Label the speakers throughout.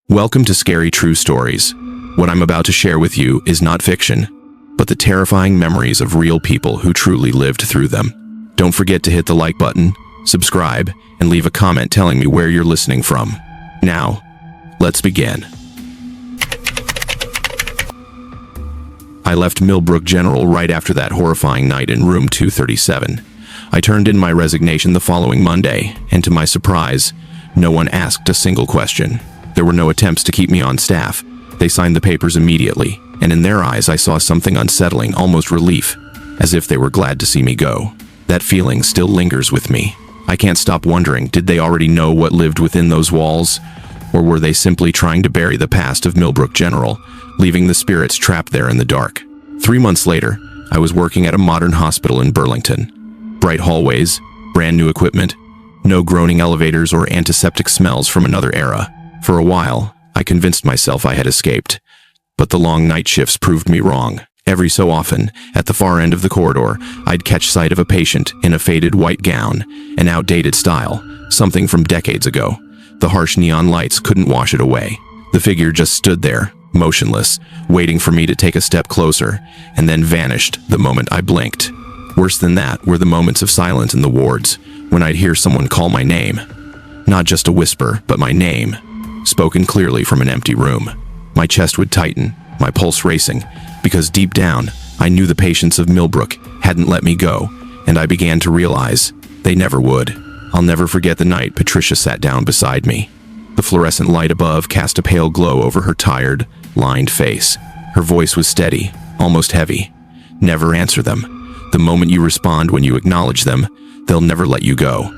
Speaker 1: Welcome to Scary True Stories. What I'm about to share with you is not fiction, but the terrifying memories of real people who truly lived through them. Don't forget to hit the like button, subscribe, and leave a comment telling me where you're listening from. Now, let's begin. I left Milbrook General right after that horrifying night in room 237. I turned in my resignation the following Monday, and to my surprise, no one asked a single question. There were no attempts to keep me on staff. They signed the papers immediately, and in their eyes I saw something unsettling, almost relief, as if they were glad to see me go. That feeling still lingers with me. I can't stop wondering, did they already know what lived within those walls? Or were they simply trying to bury the past of Milbrook General, leaving the spirits trapped there in the dark? 3 months later, I was working at a modern hospital in Burlington. Bright hallways, brand new equipment, no groaning elevators or antiseptic smells from another era. For a while, I convinced myself I had escaped, but the long night shifts proved me wrong. Every so often, at the far end of the corridor, I'd catch sight of a patient in a faded white gown, an outdated style, something from decades ago. The harsh neon lights couldn't wash it away. The figure just stood there, motionless, waiting for me to take a step closer, and then vanished the moment I blinked. Worse than that were the moments of silence in the wards, when I'd hear someone call my name. Not just a whisper, but my name, spoken clearly from an empty room. My chest would tighten, my pulse racing, because deep down, I knew the patients of Milbrook hadn't let me go, and I began to realize they never would. I'll never forget the night Patricia sat down beside me. The fluorescent light above cast a pale glow over her tired, lined face. Her voice was steady, almost heavy. Never answer them. The moment you respond when you acknowledge them, they'll never let you go.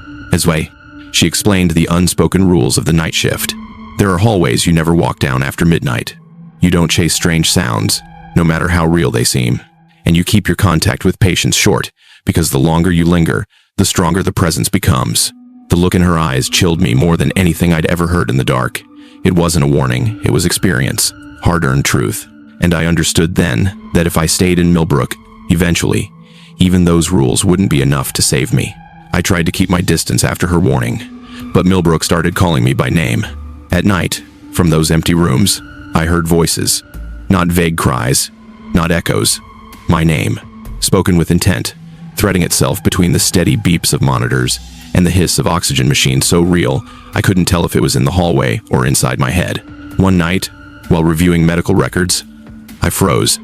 Speaker 1: She explained the unspoken rules of the night shift. There are hallways you never walk down after midnight. You don't chase strange sounds, no matter how real they seem. And you keep your contact with patients short, because the longer you linger, the stronger the presence becomes. The look in her eyes chilled me more than anything I'd ever heard in the dark. It wasn't a warning, it was experience, hard-earned truth. And I understood then that if I stayed in Milbrook, eventually, even those rules wouldn't be enough to save me. I tried to keep my distance after her warning, but Milbrook started calling me by name. At night, from those empty rooms, I heard voices. Not vague cries, not echoes. My name, spoken with intent, threading itself between the steady beeps of monitors and the hiss of oxygen machines so real, I couldn't tell if it was in the hallway or inside my head. One night, while reviewing medical records, I froze.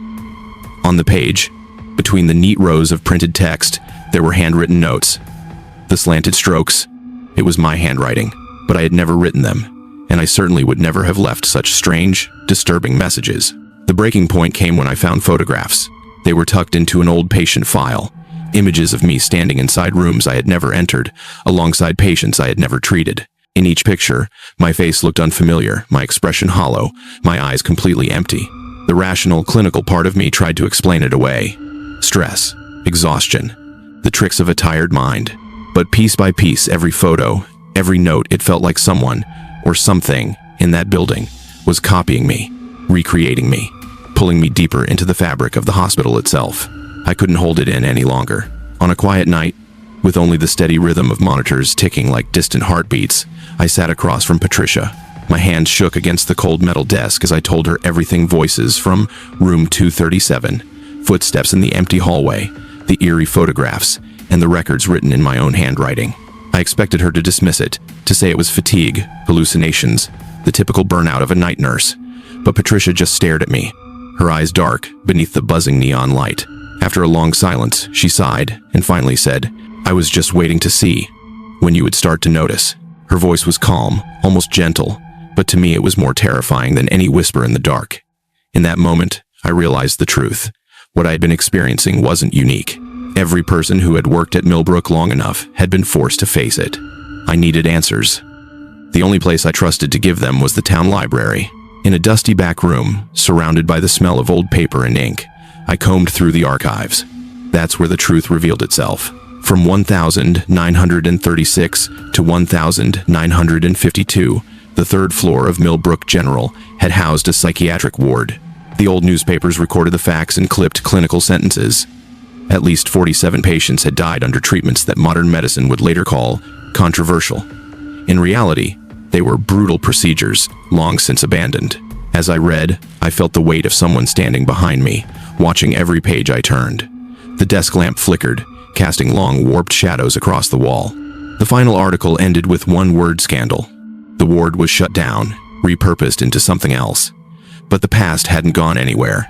Speaker 1: On the page, between the neat rows of printed text, there were handwritten notes. The slanted strokes, it was my handwriting, but I had never written them. And I certainly would never have left such strange, disturbing messages. The breaking point came when I found photographs. They were tucked into an old patient file, images of me standing inside rooms I had never entered, alongside patients I had never treated. In each picture, my face looked unfamiliar, my expression hollow, my eyes completely empty. The rational, clinical part of me tried to explain it away. Stress, exhaustion, the tricks of a tired mind. But piece by piece, every photo, every note, it felt like someone, or something, in that building, was copying me, recreating me, pulling me deeper into the fabric of the hospital itself. I couldn't hold it in any longer. On a quiet night, with only the steady rhythm of monitors ticking like distant heartbeats, I sat across from Patricia. My hands shook against the cold metal desk as I told her everything. Voices from room 237, footsteps in the empty hallway, the eerie photographs, and the records written in my own handwriting. I expected her to dismiss it, to say it was fatigue, hallucinations, the typical burnout of a night nurse. But Patricia just stared at me, her eyes dark beneath the buzzing neon light. After a long silence, she sighed and finally said, "I was just waiting to see when you would start to notice." Her voice was calm, almost gentle, but to me it was more terrifying than any whisper in the dark. In that moment, I realized the truth. What I had been experiencing wasn't unique. Every person who had worked at Milbrook long enough had been forced to face it. I needed answers. The only place I trusted to give them was the town library. In a dusty back room, surrounded by the smell of old paper and ink, I combed through the archives. That's where the truth revealed itself. From 1936 to 1952, the third floor of Milbrook General had housed a psychiatric ward. The old newspapers recorded the facts and clipped clinical sentences. At least 47 patients had died under treatments that modern medicine would later call controversial. In reality, They were brutal procedures, long since abandoned. As I read, I felt the weight of someone standing behind me, watching every page I turned. The desk lamp flickered, casting long, warped shadows across the wall. The final article ended with one-word scandal. The ward was shut down, repurposed into something else. But the past hadn't gone anywhere.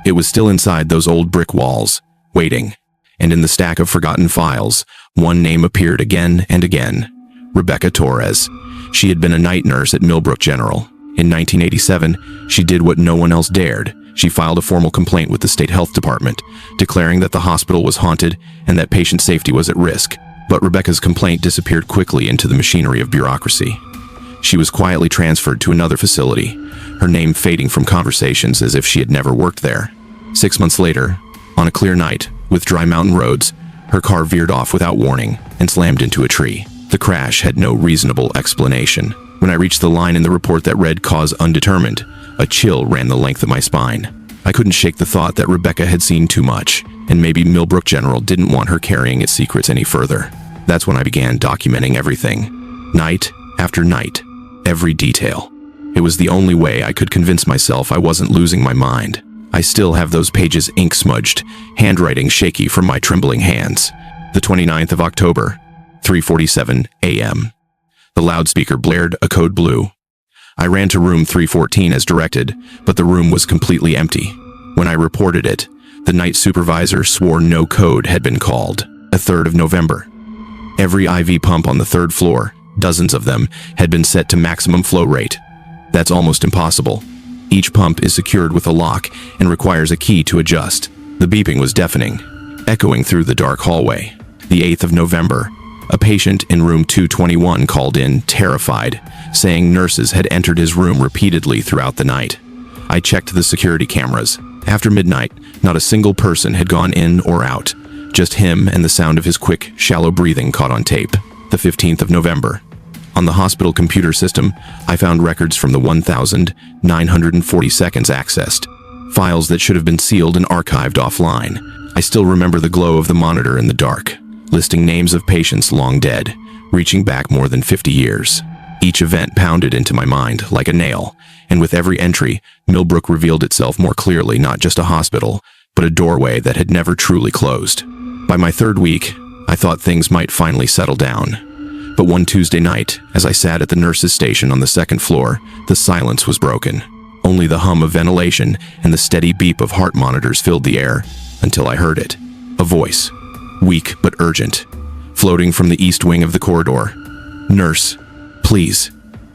Speaker 1: It was still inside those old brick walls, waiting. And in the stack of forgotten files, one name appeared again and again. Rebecca Torres. She had been a night nurse at Milbrook General. In 1987, she did what no one else dared. She filed a formal complaint with the state health department, declaring that the hospital was haunted and that patient safety was at risk. But Rebecca's complaint disappeared quickly into the machinery of bureaucracy. She was quietly transferred to another facility, her name fading from conversations as if she had never worked there. 6 months later, on a clear night, with dry mountain roads, her car veered off without warning and slammed into a tree. The crash had no reasonable explanation. When I reached the line in the report that read "Cause undetermined," a chill ran the length of my spine. I couldn't shake the thought that Rebecca had seen too much, and maybe Milbrook General didn't want her carrying its secrets any further. That's when I began documenting everything. Night after night, every detail. It was the only way I could convince myself I wasn't losing my mind. I still have those pages ink-smudged, handwriting shaky from my trembling hands. The 29th of October, 3:47 a.m. The loudspeaker blared a code blue. I ran to room 314 as directed, but the room was completely empty. When I reported it, the night supervisor swore no code had been called. 3rd of November. Every IV pump on the 3rd floor, dozens of them, had been set to maximum flow rate. That's almost impossible. Each pump is secured with a lock and requires a key to adjust. The beeping was deafening, echoing through the dark hallway. The 8th of November. A patient in room 221 called in, terrified, saying nurses had entered his room repeatedly throughout the night. I checked the security cameras. After midnight, not a single person had gone in or out. Just him and the sound of his quick, shallow breathing caught on tape. The 15th of November. On the hospital computer system, I found records from the 1,940 seconds accessed. Files that should have been sealed and archived offline. I still remember the glow of the monitor in the dark, listing names of patients long dead, reaching back more than 50 years. Each event pounded into my mind like a nail, and with every entry, Milbrook revealed itself more clearly, not just a hospital, but a doorway that had never truly closed. By my 3rd week, I thought things might finally settle down. But one Tuesday night, as I sat at the nurse's station on the 2nd floor, the silence was broken. Only the hum of ventilation and the steady beep of heart monitors filled the air, until I heard it. A voice, weak but urgent, floating from the east wing of the corridor. "Nurse, please,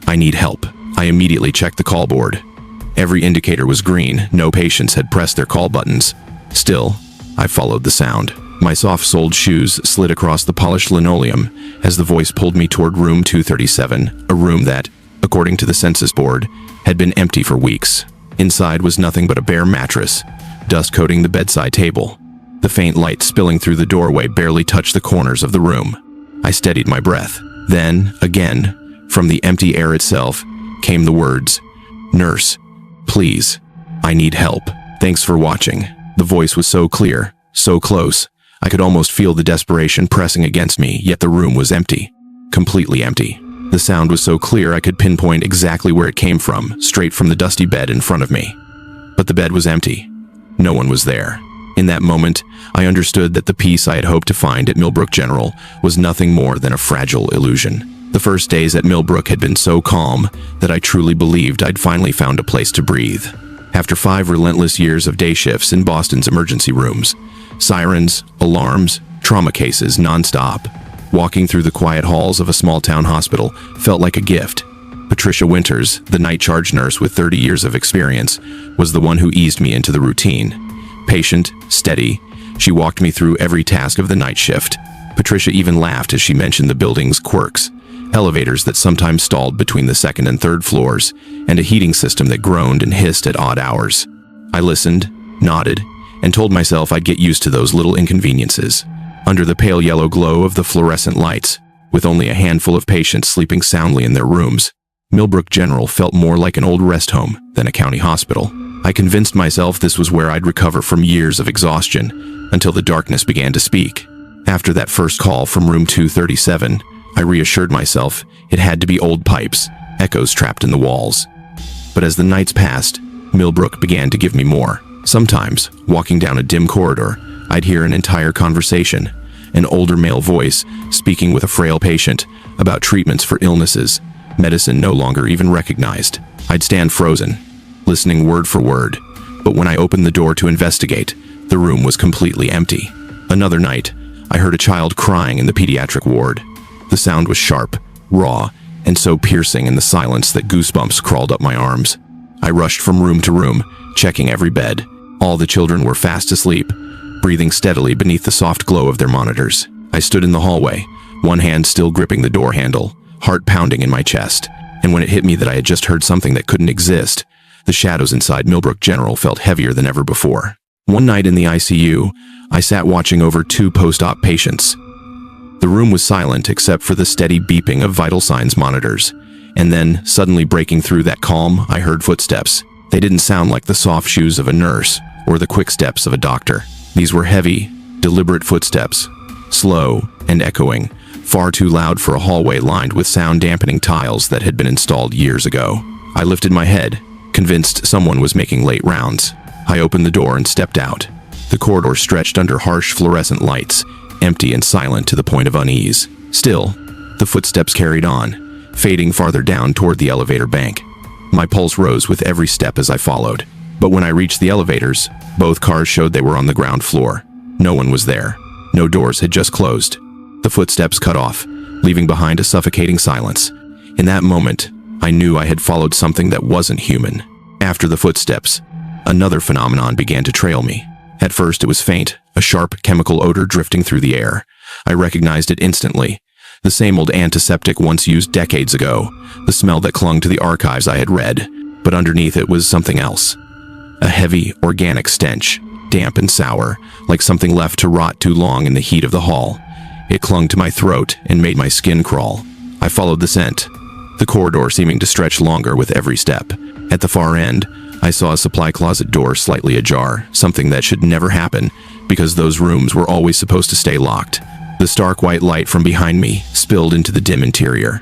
Speaker 1: I need help." I immediately checked the call board. Every indicator was green, no patients had pressed their call buttons. Still, I followed the sound. My soft-soled shoes slid across the polished linoleum as the voice pulled me toward room 237, a room that, according to the census board, had been empty for weeks. Inside was nothing but a bare mattress, dust coating the bedside table. The faint light spilling through the doorway barely touched the corners of the room. I steadied my breath. Then, again, from the empty air itself, came the words, "Nurse, please, I need help. Thanks for watching." The voice was so clear, so close. I could almost feel the desperation pressing against me, yet the room was empty. Completely empty. The sound was so clear I could pinpoint exactly where it came from, straight from the dusty bed in front of me. But the bed was empty. No one was there. In that moment, I understood that the peace I had hoped to find at Milbrook General was nothing more than a fragile illusion. The first days at Milbrook had been so calm that I truly believed I'd finally found a place to breathe. After 5 relentless years of day shifts in Boston's emergency rooms, sirens, alarms, trauma cases nonstop, walking through the quiet halls of a small-town hospital felt like a gift. Patricia Winters, the night charge nurse with 30 years of experience, was the one who eased me into the routine. Patient, steady, she walked me through every task of the night shift. Patricia even laughed as she mentioned the building's quirks, elevators that sometimes stalled between the 2nd and 3rd floors, and a heating system that groaned and hissed at odd hours. I listened, nodded, and told myself I'd get used to those little inconveniences. Under the pale yellow glow of the fluorescent lights, with only a handful of patients sleeping soundly in their rooms, Milbrook General felt more like an old rest home than a county hospital. I convinced myself this was where I'd recover from years of exhaustion, until the darkness began to speak. After that first call from room 237, I reassured myself it had to be old pipes, echoes trapped in the walls. But as the nights passed, Milbrook began to give me more. Sometimes, walking down a dim corridor, I'd hear an entire conversation, an older male voice speaking with a frail patient about treatments for illnesses, medicine no longer even recognized. I'd stand frozen, listening word for word, but when I opened the door to investigate, the room was completely empty. Another night, I heard a child crying in the pediatric ward. The sound was sharp, raw, and so piercing in the silence that goosebumps crawled up my arms. I rushed from room to room, checking every bed. All the children were fast asleep, breathing steadily beneath the soft glow of their monitors. I stood in the hallway, one hand still gripping the door handle, heart pounding in my chest. And when it hit me that I had just heard something that couldn't exist, the shadows inside Milbrook General felt heavier than ever before. One night in the ICU, I sat watching over 2 post-op patients. The room was silent except for the steady beeping of vital signs monitors. And then, suddenly breaking through that calm, I heard footsteps. They didn't sound like the soft shoes of a nurse or the quick steps of a doctor. These were heavy, deliberate footsteps, slow and echoing, far too loud for a hallway lined with sound-dampening tiles that had been installed years ago. I lifted my head, convinced someone was making late rounds. I opened the door and stepped out. The corridor stretched under harsh fluorescent lights, empty and silent to the point of unease. Still, the footsteps carried on, fading farther down toward the elevator bank. My pulse rose with every step as I followed. But when I reached the elevators, both cars showed they were on the ground floor. No one was there. No doors had just closed. The footsteps cut off, leaving behind a suffocating silence. In that moment, I knew I had followed something that wasn't human. After the footsteps, another phenomenon began to trail me. At first it was faint, a sharp chemical odor drifting through the air. I recognized it instantly. The same old antiseptic once used decades ago, the smell that clung to the archives I had read. But underneath it was something else. A heavy, organic stench, damp and sour, like something left to rot too long in the heat of the hall. It clung to my throat and made my skin crawl. I followed the scent, the corridor seeming to stretch longer with every step. At the far end, I saw a supply closet door slightly ajar, something that should never happen, because those rooms were always supposed to stay locked. The stark white light from behind me spilled into the dim interior.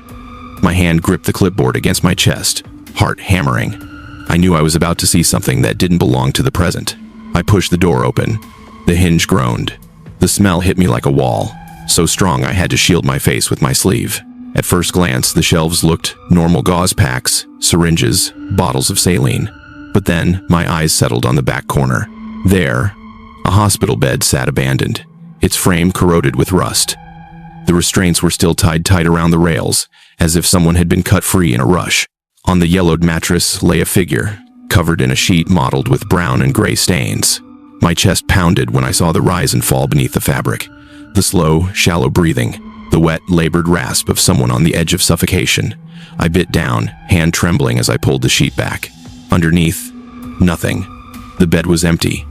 Speaker 1: My hand gripped the clipboard against my chest, heart hammering. I knew I was about to see something that didn't belong to the present. I pushed the door open. The hinge groaned. The smell hit me like a wall, so strong I had to shield my face with my sleeve. At first glance, the shelves looked normal: gauze packs, syringes, bottles of saline. But then, my eyes settled on the back corner. There, a hospital bed sat abandoned, its frame corroded with rust. The restraints were still tied tight around the rails, as if someone had been cut free in a rush. On the yellowed mattress lay a figure, covered in a sheet mottled with brown and gray stains. My chest pounded when I saw the rise and fall beneath the fabric. The slow, shallow breathing, the wet, labored rasp of someone on the edge of suffocation. I bit down, hand trembling as I pulled the sheet back. Underneath, nothing. The bed was empty.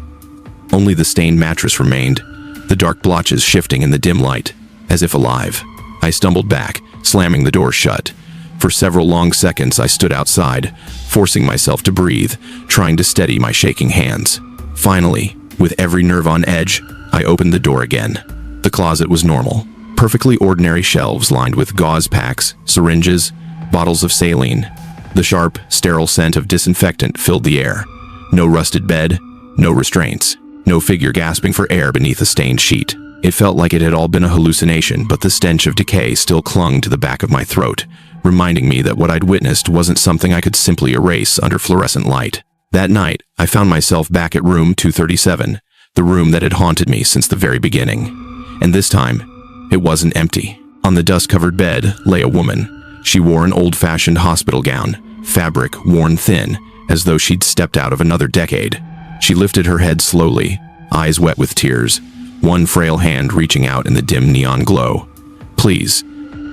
Speaker 1: Only the stained mattress remained, the dark blotches shifting in the dim light, as if alive. I stumbled back, slamming the door shut. For several long seconds I stood outside, forcing myself to breathe, trying to steady my shaking hands. Finally, with every nerve on edge, I opened the door again. The closet was normal. Perfectly ordinary shelves lined with gauze packs, syringes, bottles of saline. The sharp, sterile scent of disinfectant filled the air. No rusted bed, no restraints, no figure gasping for air beneath a stained sheet. It felt like it had all been a hallucination, but the stench of decay still clung to the back of my throat, reminding me that what I'd witnessed wasn't something I could simply erase under fluorescent light. That night, I found myself back at room 237, the room that had haunted me since the very beginning. And this time, it wasn't empty. On the dust-covered bed lay a woman. She wore an old-fashioned hospital gown, fabric worn thin, as though she'd stepped out of another decade. She lifted her head slowly, eyes wet with tears, one frail hand reaching out in the dim neon glow. "Please,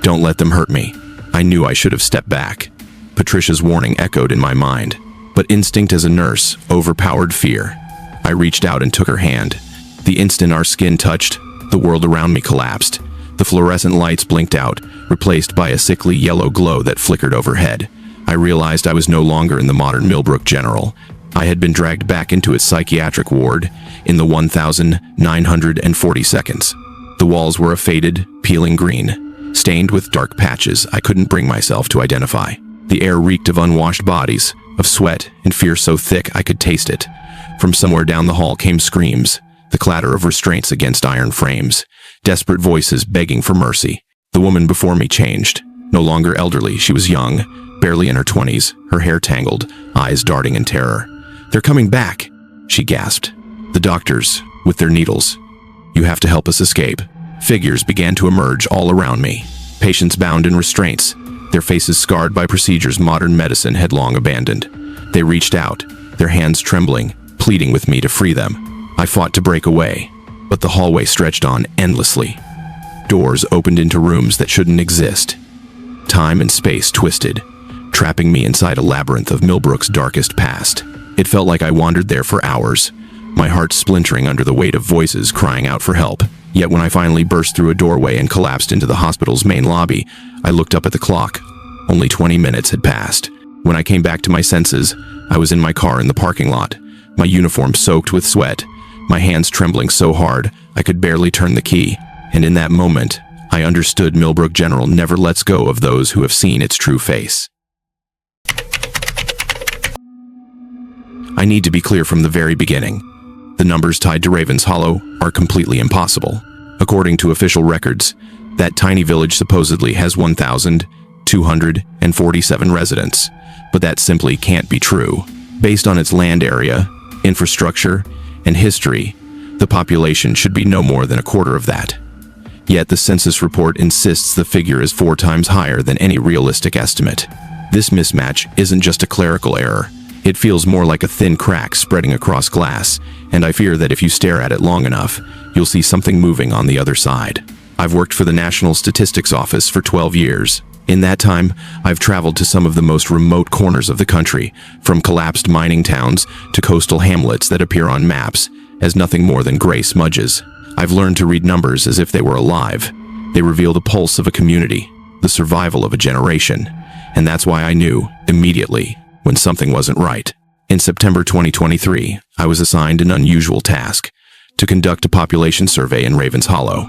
Speaker 1: don't let them hurt me." I knew I should have stepped back. Patricia's warning echoed in my mind, but instinct as a nurse overpowered fear. I reached out and took her hand. The instant our skin touched, the world around me collapsed. The fluorescent lights blinked out, replaced by a sickly yellow glow that flickered overhead. I realized I was no longer in the modern Milbrook General. I had been dragged back into its psychiatric ward in the 1940 seconds. The walls were a faded, peeling green, stained with dark patches I couldn't bring myself to identify. The air reeked of unwashed bodies, of sweat and fear so thick I could taste it. From somewhere down the hall came screams, the clatter of restraints against iron frames, desperate voices begging for mercy. The woman before me changed. No longer elderly, she was young, barely in her 20s, her hair tangled, eyes darting in terror. "They're coming back," she gasped. "The doctors, with their needles. You have to help us escape." Figures began to emerge all around me. Patients bound in restraints, their faces scarred by procedures modern medicine had long abandoned. They reached out, their hands trembling, pleading with me to free them. I fought to break away, but the hallway stretched on endlessly. Doors opened into rooms that shouldn't exist. Time and space twisted, trapping me inside a labyrinth of Milbrook's darkest past. It felt like I wandered there for hours, my heart splintering under the weight of voices crying out for help. Yet when I finally burst through a doorway and collapsed into the hospital's main lobby, I looked up at the clock. Only 20 minutes had passed. When I came back to my senses, I was in my car in the parking lot, my uniform soaked with sweat, my hands trembling so hard I could barely turn the key. And in that moment, I understood Milbrook General never lets go of those who have seen its true face. I need to be clear from the very beginning. The numbers tied to Ravens Hollow are completely impossible. According to official records, that tiny village supposedly has 1,247 residents, but that simply can't be true. Based on its land area, infrastructure, and history, the population should be no more than a quarter of that. Yet the census report insists the figure is 4 times higher than any realistic estimate. This mismatch isn't just a clerical error. It feels more like a thin crack spreading across glass, and I fear that if you stare at it long enough, you'll see something moving on the other side. I've worked for the National Statistics Office for 12 years. In that time, I've traveled to some of the most remote corners of the country, from collapsed mining towns to coastal hamlets that appear on maps as nothing more than gray smudges. I've learned to read numbers as if they were alive. They reveal the pulse of a community, the survival of a generation, and that's why I knew, immediately, when something wasn't right. In September 2023, I was assigned an unusual task: to conduct a population survey in Ravens Hollow.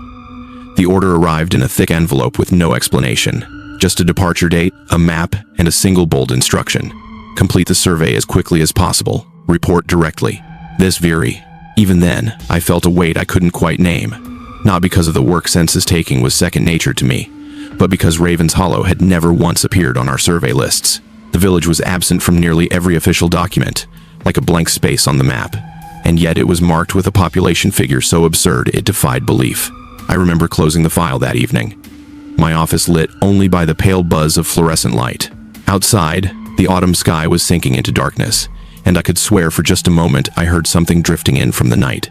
Speaker 1: The order arrived in a thick envelope with no explanation. Just a departure date, a map, and a single bold instruction. Complete the survey as quickly as possible. Report directly. This very. Even then, I felt a weight I couldn't quite name. Not because of the work census taking was second nature to me, but because Ravens Hollow had never once appeared on our survey lists. The village was absent from nearly every official document, like a blank space on the map, and yet it was marked with a population figure so absurd it defied belief. I remember closing the file that evening, my office lit only by the pale buzz of fluorescent light. Outside, the autumn sky was sinking into darkness, and I could swear for just a moment I heard something drifting in from the night,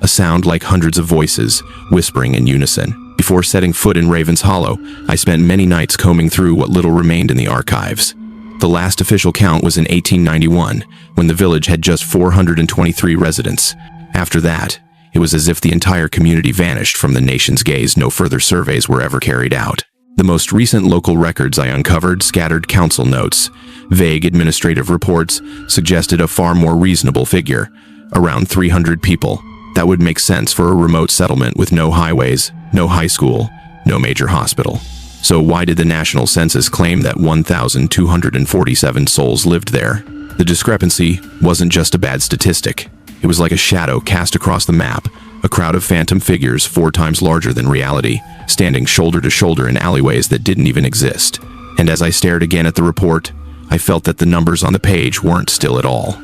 Speaker 1: a sound like hundreds of voices, whispering in unison. Before setting foot in Ravens Hollow, I spent many nights combing through what little remained in the archives. The last official count was in 1891, when the village had just 423 residents. After that, it was as if the entire community vanished from the nation's gaze. No further surveys were ever carried out. The most recent local records I uncovered scattered council notes. Vague administrative reports suggested a far more reasonable figure, around 300 people. That would make sense for a remote settlement with no highways, no high school, no major hospital. So why did the National Census claim that 1,247 souls lived there? The discrepancy wasn't just a bad statistic. It was like a shadow cast across the map, a crowd of phantom figures 4 times larger than reality, standing shoulder to shoulder in alleyways that didn't even exist. And as I stared again at the report, I felt that the numbers on the page weren't still at all.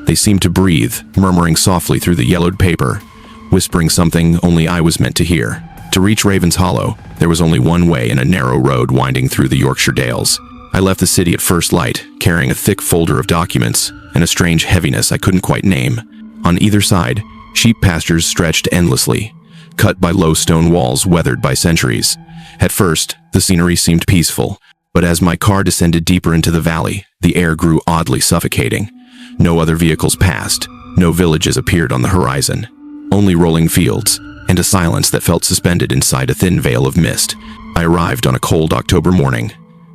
Speaker 1: They seemed to breathe, murmuring softly through the yellowed paper, whispering something only I was meant to hear. To reach Ravens Hollow, there was only one way in a narrow road winding through the Yorkshire Dales. I left the city at first light, carrying a thick folder of documents and a strange heaviness I couldn't quite name. On either side, sheep pastures stretched endlessly, cut by low stone walls weathered by centuries. At first, the scenery seemed peaceful, but as my car descended deeper into the valley, the air grew oddly suffocating. No other vehicles passed, no villages appeared on the horizon, only rolling fields, and a silence that felt suspended inside a thin veil of mist. I arrived on a cold October morning.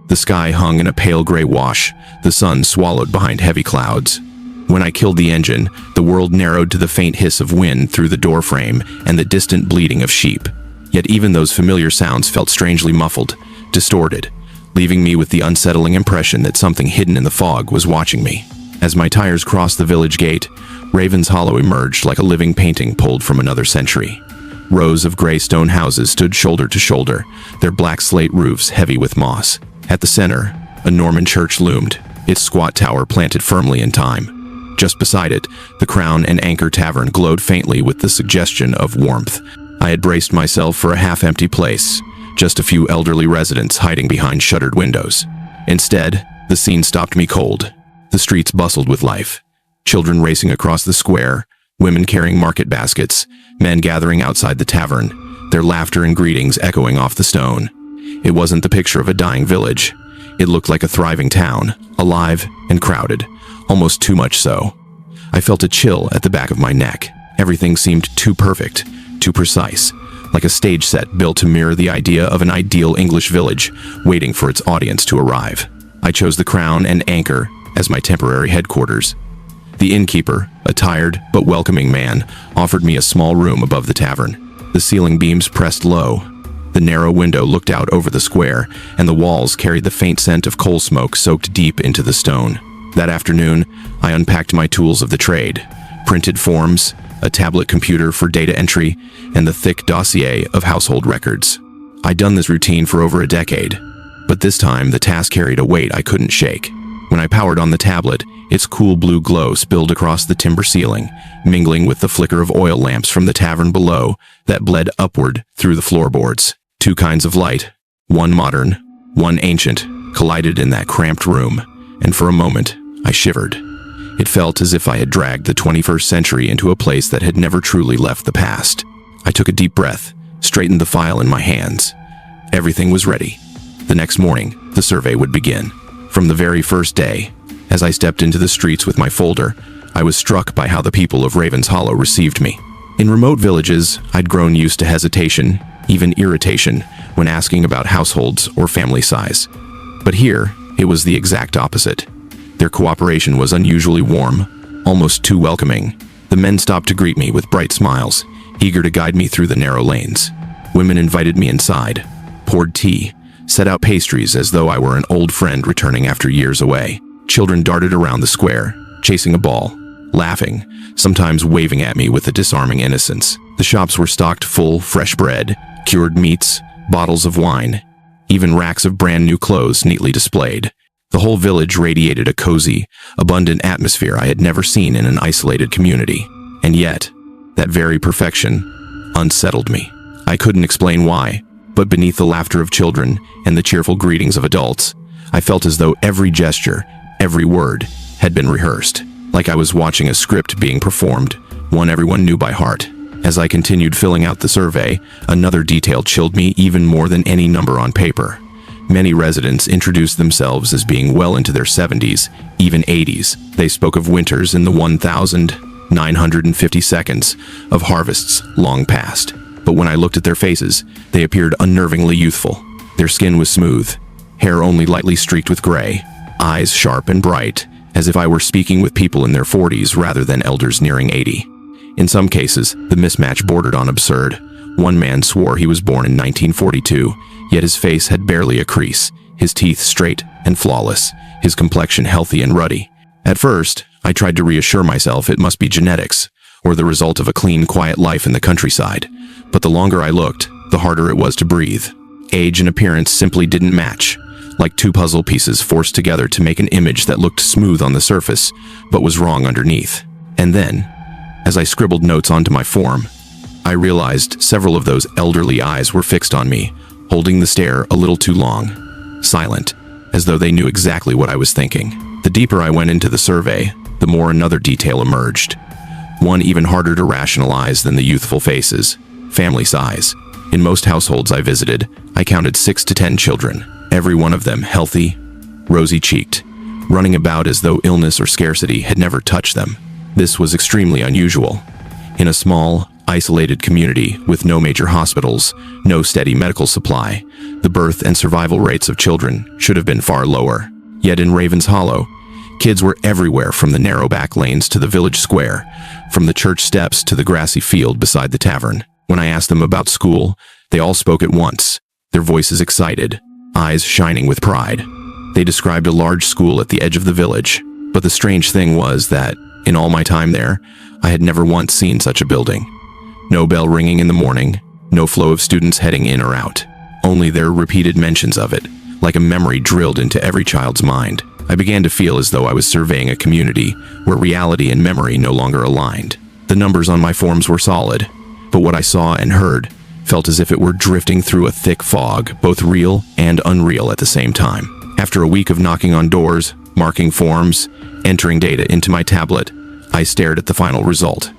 Speaker 1: The sky hung in a pale gray wash, the sun swallowed behind heavy clouds. When I killed the engine, the world narrowed to the faint hiss of wind through the doorframe and the distant bleating of sheep. Yet even those familiar sounds felt strangely muffled, distorted, leaving me with the unsettling impression that something hidden in the fog was watching me. As my tires crossed the village gate, Ravens Hollow emerged like a living painting pulled from another century. Rows of gray stone houses stood shoulder to shoulder, their black slate roofs heavy with moss. At the center, a Norman church loomed, its squat tower planted firmly in time. Just beside it, the Crown and Anchor Tavern glowed faintly with the suggestion of warmth. I had braced myself for a half-empty place, just a few elderly residents hiding behind shuttered windows. Instead, the scene stopped me cold. The streets bustled with life. Children racing across the square, women carrying market baskets, men gathering outside the tavern, their laughter and greetings echoing off the stone. It wasn't the picture of a dying village. It looked like a thriving town, alive and crowded, almost too much so. I felt a chill at the back of my neck. Everything seemed too perfect, too precise, like a stage set built to mirror the idea of an ideal English village waiting for its audience to arrive. I chose the Crown and Anchor as my temporary headquarters. The innkeeper, a tired but welcoming man, offered me a small room above the tavern. The ceiling beams pressed low. The narrow window looked out over the square, and the walls carried the faint scent of coal smoke soaked deep into the stone. That afternoon, I unpacked my tools of the trade, printed forms, a tablet computer for data entry, and the thick dossier of household records. I'd done this routine for over a decade, but this time the task carried a weight I couldn't shake. When I powered on the tablet, its cool blue glow spilled across the timber ceiling, mingling with the flicker of oil lamps from the tavern below that bled upward through the floorboards. Two kinds of light, one modern, one ancient, collided in that cramped room, and for a moment, I shivered. It felt as if I had dragged the 21st century into a place that had never truly left the past. I took a deep breath, straightened the file in my hands. Everything was ready. The next morning, the survey would begin. From the very first day, as I stepped into the streets with my folder, I was struck by how the people of Ravens Hollow received me. In remote villages, I'd grown used to hesitation, even irritation, when asking about households or family size. But here, it was the exact opposite. Their cooperation was unusually warm, almost too welcoming. The men stopped to greet me with bright smiles, eager to guide me through the narrow lanes. Women invited me inside, poured tea, set out pastries as though I were an old friend returning after years away. Children darted around the square, chasing a ball, laughing, sometimes waving at me with a disarming innocence. The shops were stocked full, fresh bread, cured meats, bottles of wine, even racks of brand new clothes neatly displayed. The whole village radiated a cozy, abundant atmosphere I had never seen in an isolated community. And yet, that very perfection unsettled me. I couldn't explain why, but beneath the laughter of children and the cheerful greetings of adults, I felt as though every gesture, every word, had been rehearsed, like I was watching a script being performed, one everyone knew by heart. As I continued filling out the survey, another detail chilled me even more than any number on paper. Many residents introduced themselves as being well into their 70s, even 80s. They spoke of winters in the 1,950 seconds, of harvests long past. But when I looked at their faces, they appeared unnervingly youthful. Their skin was smooth, hair only lightly streaked with gray, eyes sharp and bright, as if I were speaking with people in their 40s rather than elders nearing 80. In some cases, the mismatch bordered on absurd. One man swore he was born in 1942, yet his face had barely a crease, his teeth straight and flawless, his complexion healthy and ruddy. At first, I tried to reassure myself it must be genetics, or the result of a clean, quiet life in the countryside. But the longer I looked, the harder it was to breathe. Age and appearance simply didn't match, like two puzzle pieces forced together to make an image that looked smooth on the surface, but was wrong underneath. And then, as I scribbled notes onto my form, I realized several of those elderly eyes were fixed on me, holding the stare a little too long, silent, as though they knew exactly what I was thinking. The deeper I went into the survey, the more another detail emerged. One even harder to rationalize than the youthful faces: family size. In most households I visited, I counted 6 to 10 children, every one of them healthy, rosy-cheeked, running about as though illness or scarcity had never touched them. This was extremely unusual. In a small, isolated community with no major hospitals, no steady medical supply, the birth and survival rates of children should have been far lower. Yet in Ravens Hollow, kids were everywhere, from the narrow back lanes to the village square, from the church steps to the grassy field beside the tavern. When I asked them about school, they all spoke at once, their voices excited, eyes shining with pride. They described a large school at the edge of the village, but the strange thing was that, in all my time there, I had never once seen such a building. No bell ringing in the morning, no flow of students heading in or out, only their repeated mentions of it, like a memory drilled into every child's mind. I began to feel as though I was surveying a community where reality and memory no longer aligned. The numbers on my forms were solid, but what I saw and heard felt as if it were drifting through a thick fog, both real and unreal at the same time. After a week of knocking on doors, marking forms, entering data into my tablet, I stared at the final result.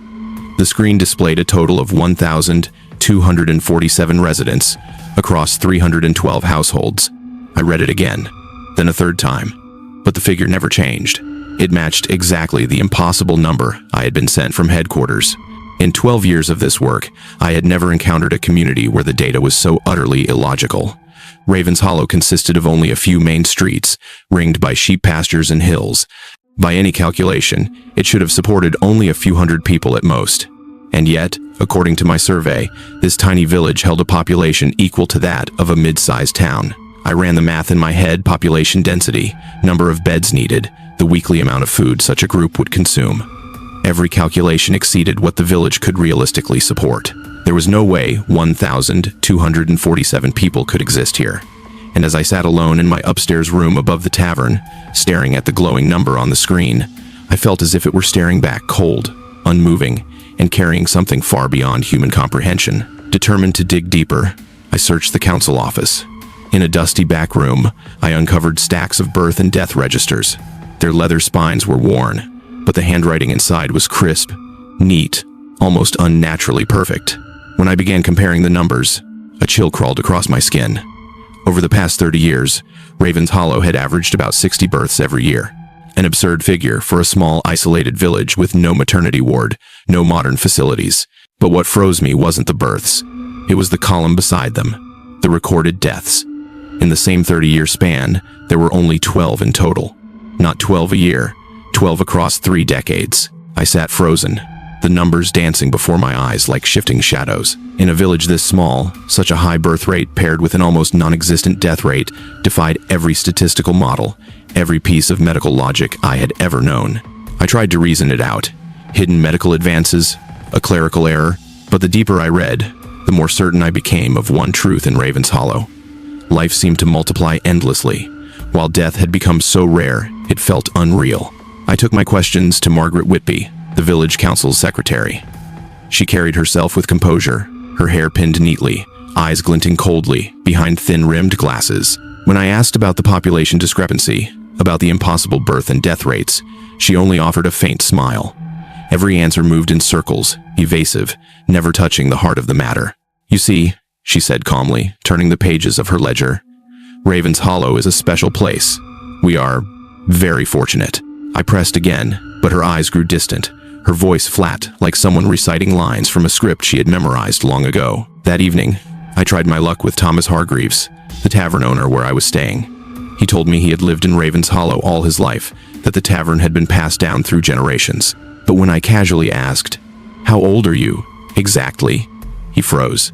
Speaker 1: The screen displayed a total of 1,247 residents across 312 households. I read it again, then a third time, but the figure never changed. It matched exactly the impossible number I had been sent from headquarters. In 12 years of this work, I had never encountered a community where the data was so utterly illogical. Ravens Hollow consisted of only a few main streets, ringed by sheep pastures and hills. By any calculation, it should have supported only a few hundred people at most. And yet, according to my survey, this tiny village held a population equal to that of a mid-sized town. I ran the math in my head: population density, number of beds needed, the weekly amount of food such a group would consume. Every calculation exceeded what the village could realistically support. There was no way 1,247 people could exist here. And as I sat alone in my upstairs room above the tavern, staring at the glowing number on the screen, I felt as if it were staring back, cold, unmoving, and carrying something far beyond human comprehension. Determined to dig deeper, I searched the council office. In a dusty back room, I uncovered stacks of birth and death registers. Their leather spines were worn, but the handwriting inside was crisp, neat, almost unnaturally perfect. When I began comparing the numbers, a chill crawled across my skin. Over the past 30 years, Ravens Hollow had averaged about 60 births every year. An absurd figure for a small, isolated village with no maternity ward, no modern facilities. But what froze me wasn't the births. It was the column beside them, the recorded deaths. In the same 30-year span, there were only 12 in total. Not 12 a year, 12 across 3 decades. I sat frozen, the numbers dancing before my eyes like shifting shadows. In a village this small, such a high birth rate paired with an almost non-existent death rate defied every statistical model, every piece of medical logic I had ever known. I tried to reason it out. Hidden medical advances, a clerical error, but the deeper I read, the more certain I became of one truth in Ravens Hollow. Life seemed to multiply endlessly, while death had become so rare it felt unreal. I took my questions to Margaret Whitby, the village council's secretary. She carried herself with composure, her hair pinned neatly, eyes glinting coldly behind thin-rimmed glasses. When I asked about the population discrepancy, about the impossible birth and death rates, she only offered a faint smile. Every answer moved in circles, evasive, never touching the heart of the matter. "You see," she said calmly, turning the pages of her ledger, "Ravens Hollow is a special place. We are very fortunate." I pressed again, but her eyes grew distant, her voice flat, like someone reciting lines from a script she had memorized long ago. That evening, I tried my luck with Thomas Hargreaves, the tavern owner where I was staying. He told me he had lived in Ravens Hollow all his life, that the tavern had been passed down through generations. But when I casually asked, "How old are you, exactly?" he froze.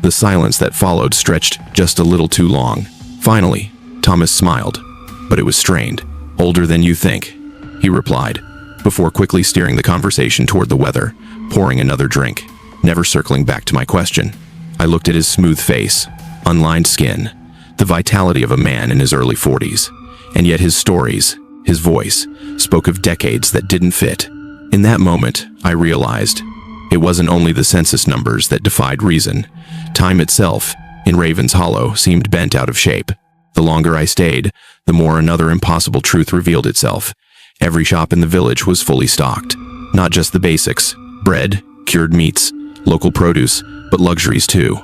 Speaker 1: The silence that followed stretched just a little too long. Finally, Thomas smiled, but it was strained. "Older than you think," he replied, before quickly steering the conversation toward the weather, pouring another drink, never circling back to my question. I looked at his smooth face, unlined skin, the vitality of a man in his early 40s, and yet his stories, his voice, spoke of decades that didn't fit. In that moment, I realized it wasn't only the census numbers that defied reason. Time itself, in Ravens Hollow, seemed bent out of shape. The longer I stayed, the more another impossible truth revealed itself. Every shop in the village was fully stocked. Not just the basics, bread, cured meats, local produce, but luxuries too.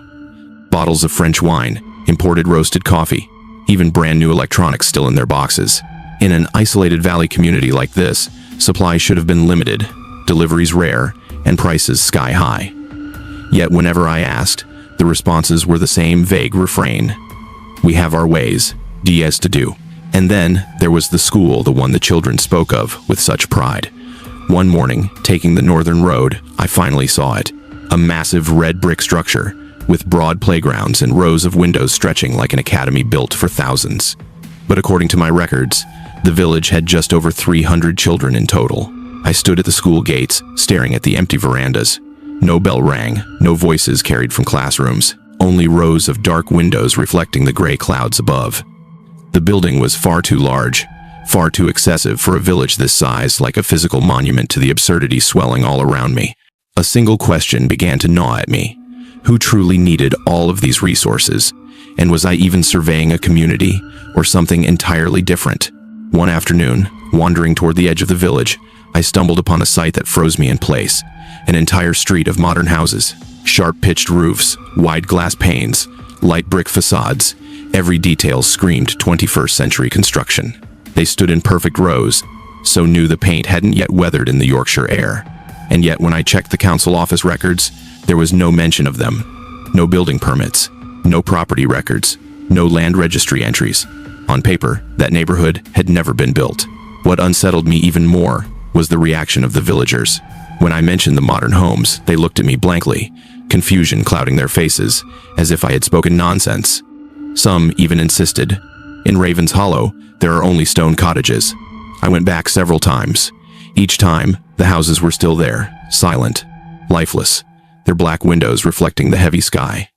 Speaker 1: Bottles of French wine, imported roasted coffee, even brand new electronics still in their boxes. In an isolated valley community like this, supply should have been limited, deliveries rare, and prices sky high. Yet whenever I asked, the responses were the same vague refrain. "We have our ways, DS to do." And then there was the school, the one the children spoke of with such pride. One morning, taking the northern road, I finally saw it. A massive red brick structure, with broad playgrounds and rows of windows stretching like an academy built for thousands. But according to my records, the village had just over 300 children in total. I stood at the school gates, staring at the empty verandas. No bell rang, no voices carried from classrooms, only rows of dark windows reflecting the gray clouds above. The building was far too large, far too excessive for a village this size, like a physical monument to the absurdity swelling all around me. A single question began to gnaw at me. Who truly needed all of these resources? And was I even surveying a community, or something entirely different? One afternoon, wandering toward the edge of the village, I stumbled upon a sight that froze me in place. An entire street of modern houses, sharp-pitched roofs, wide glass panes, light brick facades. Every detail screamed 21st century construction. They stood in perfect rows, so new the paint hadn't yet weathered in the Yorkshire air. And yet when I checked the council office records, there was no mention of them. No building permits, no property records, no land registry entries. On paper, that neighborhood had never been built. What unsettled me even more was the reaction of the villagers. When I mentioned the modern homes, they looked at me blankly, confusion clouding their faces, as if I had spoken nonsense. Some even insisted, "In Raven's Hollow, there are only stone cottages." I went back several times. Each time, the houses were still there, silent, lifeless, their black windows reflecting the heavy sky.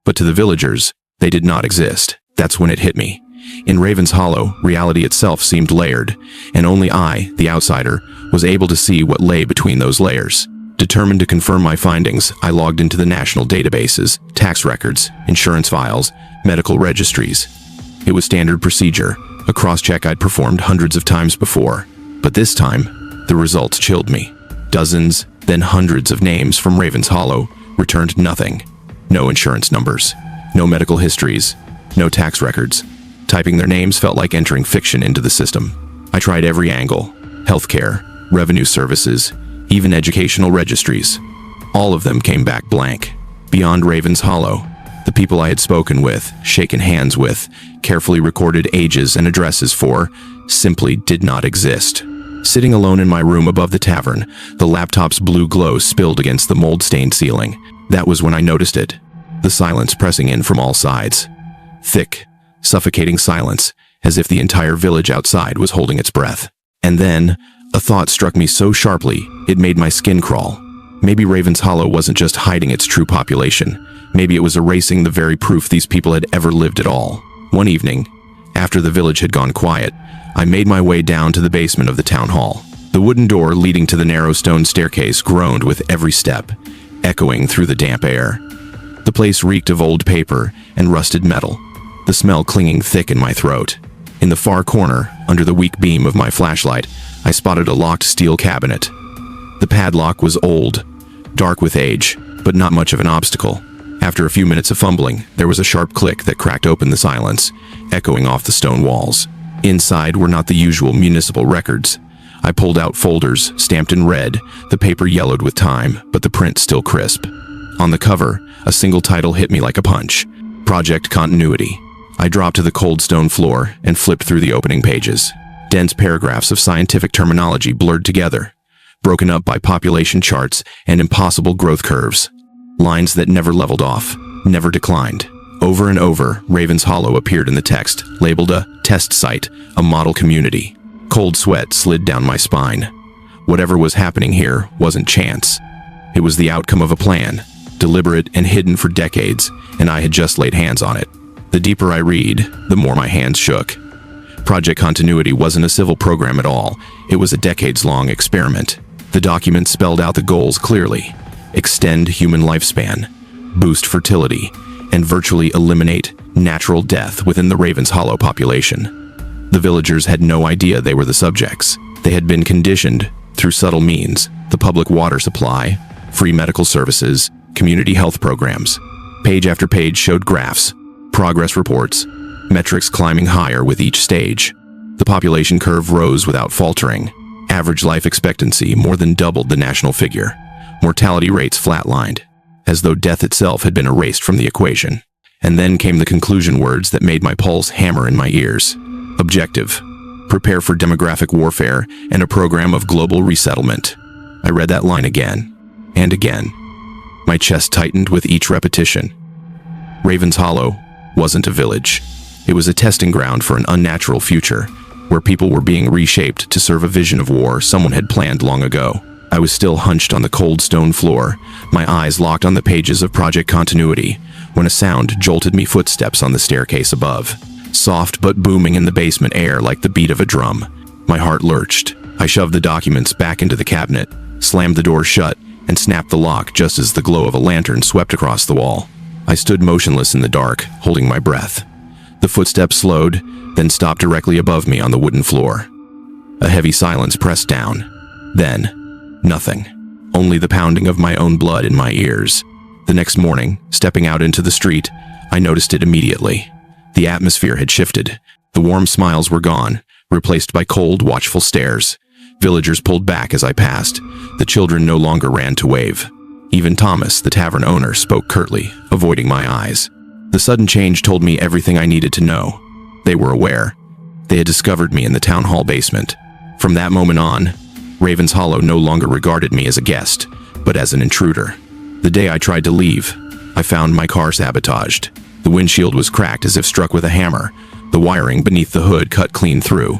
Speaker 1: But to the villagers, they did not exist. That's when it hit me. In Raven's Hollow, reality itself seemed layered, and only I, the outsider, was able to see what lay between those layers. Determined to confirm my findings, I logged into the national databases, tax records, insurance files, medical registries. It was standard procedure, a cross-check I'd performed hundreds of times before. But this time, the results chilled me. Dozens, then hundreds of names from Raven's Hollow returned nothing. No insurance numbers, no medical histories, no tax records. Typing their names felt like entering fiction into the system. I tried every angle: healthcare, revenue services, even educational registries. All of them came back blank. Beyond Raven's Hollow, the people I had spoken with, shaken hands with, carefully recorded ages and addresses for, simply did not exist. Sitting alone in my room above the tavern, the laptop's blue glow spilled against the mold-stained ceiling. That was when I noticed it. The silence pressing in from all sides. Thick, suffocating silence, as if the entire village outside was holding its breath. And then, a thought struck me so sharply, it made my skin crawl. Maybe Raven's Hollow wasn't just hiding its true population. Maybe it was erasing the very proof these people had ever lived at all. One evening, after the village had gone quiet, I made my way down to the basement of the town hall. The wooden door leading to the narrow stone staircase groaned with every step, echoing through the damp air. The place reeked of old paper and rusted metal, the smell clinging thick in my throat. In the far corner, under the weak beam of my flashlight, I spotted a locked steel cabinet. The padlock was old, dark with age, but not much of an obstacle. After a few minutes of fumbling, there was a sharp click that cracked open the silence, echoing off the stone walls. Inside were not the usual municipal records. I pulled out folders, stamped in red, the paper yellowed with time, but the print still crisp. On the cover, a single title hit me like a punch: Project Continuity. I dropped to the cold stone floor and flipped through the opening pages. Dense paragraphs of scientific terminology blurred together, broken up by population charts and impossible growth curves. Lines that never leveled off, never declined. Over and over, Raven's Hollow appeared in the text, labeled a test site, a model community. Cold sweat slid down my spine. Whatever was happening here wasn't chance. It was the outcome of a plan, deliberate and hidden for decades, and I had just laid hands on it. The deeper I read, the more my hands shook. Project Continuity wasn't a civil program at all. It was a decades-long experiment. The document spelled out the goals clearly: extend human lifespan, boost fertility, and virtually eliminate natural death within the Raven's Hollow population. The villagers had no idea they were the subjects. They had been conditioned through subtle means: the public water supply, free medical services, community health programs. Page after page showed graphs, progress reports, metrics climbing higher with each stage. The population curve rose without faltering. Average life expectancy more than doubled the national figure. Mortality rates flatlined, as though death itself had been erased from the equation. And then came the conclusion words that made my pulse hammer in my ears. Objective: prepare for demographic warfare and a program of global resettlement. I read that line again and again. My chest tightened with each repetition. Raven's Hollow wasn't a village. It was a testing ground for an unnatural future, where people were being reshaped to serve a vision of war someone had planned long ago. I was still hunched on the cold stone floor, my eyes locked on the pages of Project Continuity, when a sound jolted me: footsteps on the staircase above. Soft but booming in the basement air like the beat of a drum. My heart lurched. I shoved the documents back into the cabinet, slammed the door shut, and snapped the lock just as the glow of a lantern swept across the wall. I stood motionless in the dark, holding my breath. The footsteps slowed, then stopped directly above me on the wooden floor. A heavy silence pressed down. Then, nothing. Only the pounding of my own blood in my ears. The next morning, stepping out into the street, I noticed it immediately. The atmosphere had shifted. The warm smiles were gone, replaced by cold, watchful stares. Villagers pulled back as I passed. The children no longer ran to wave. Even Thomas, the tavern owner, spoke curtly, avoiding my eyes. The sudden change told me everything I needed to know. They were aware. They had discovered me in the town hall basement. From that moment on, Raven's Hollow no longer regarded me as a guest, but as an intruder. The day I tried to leave, I found my car sabotaged. The windshield was cracked as if struck with a hammer, the wiring beneath the hood cut clean through.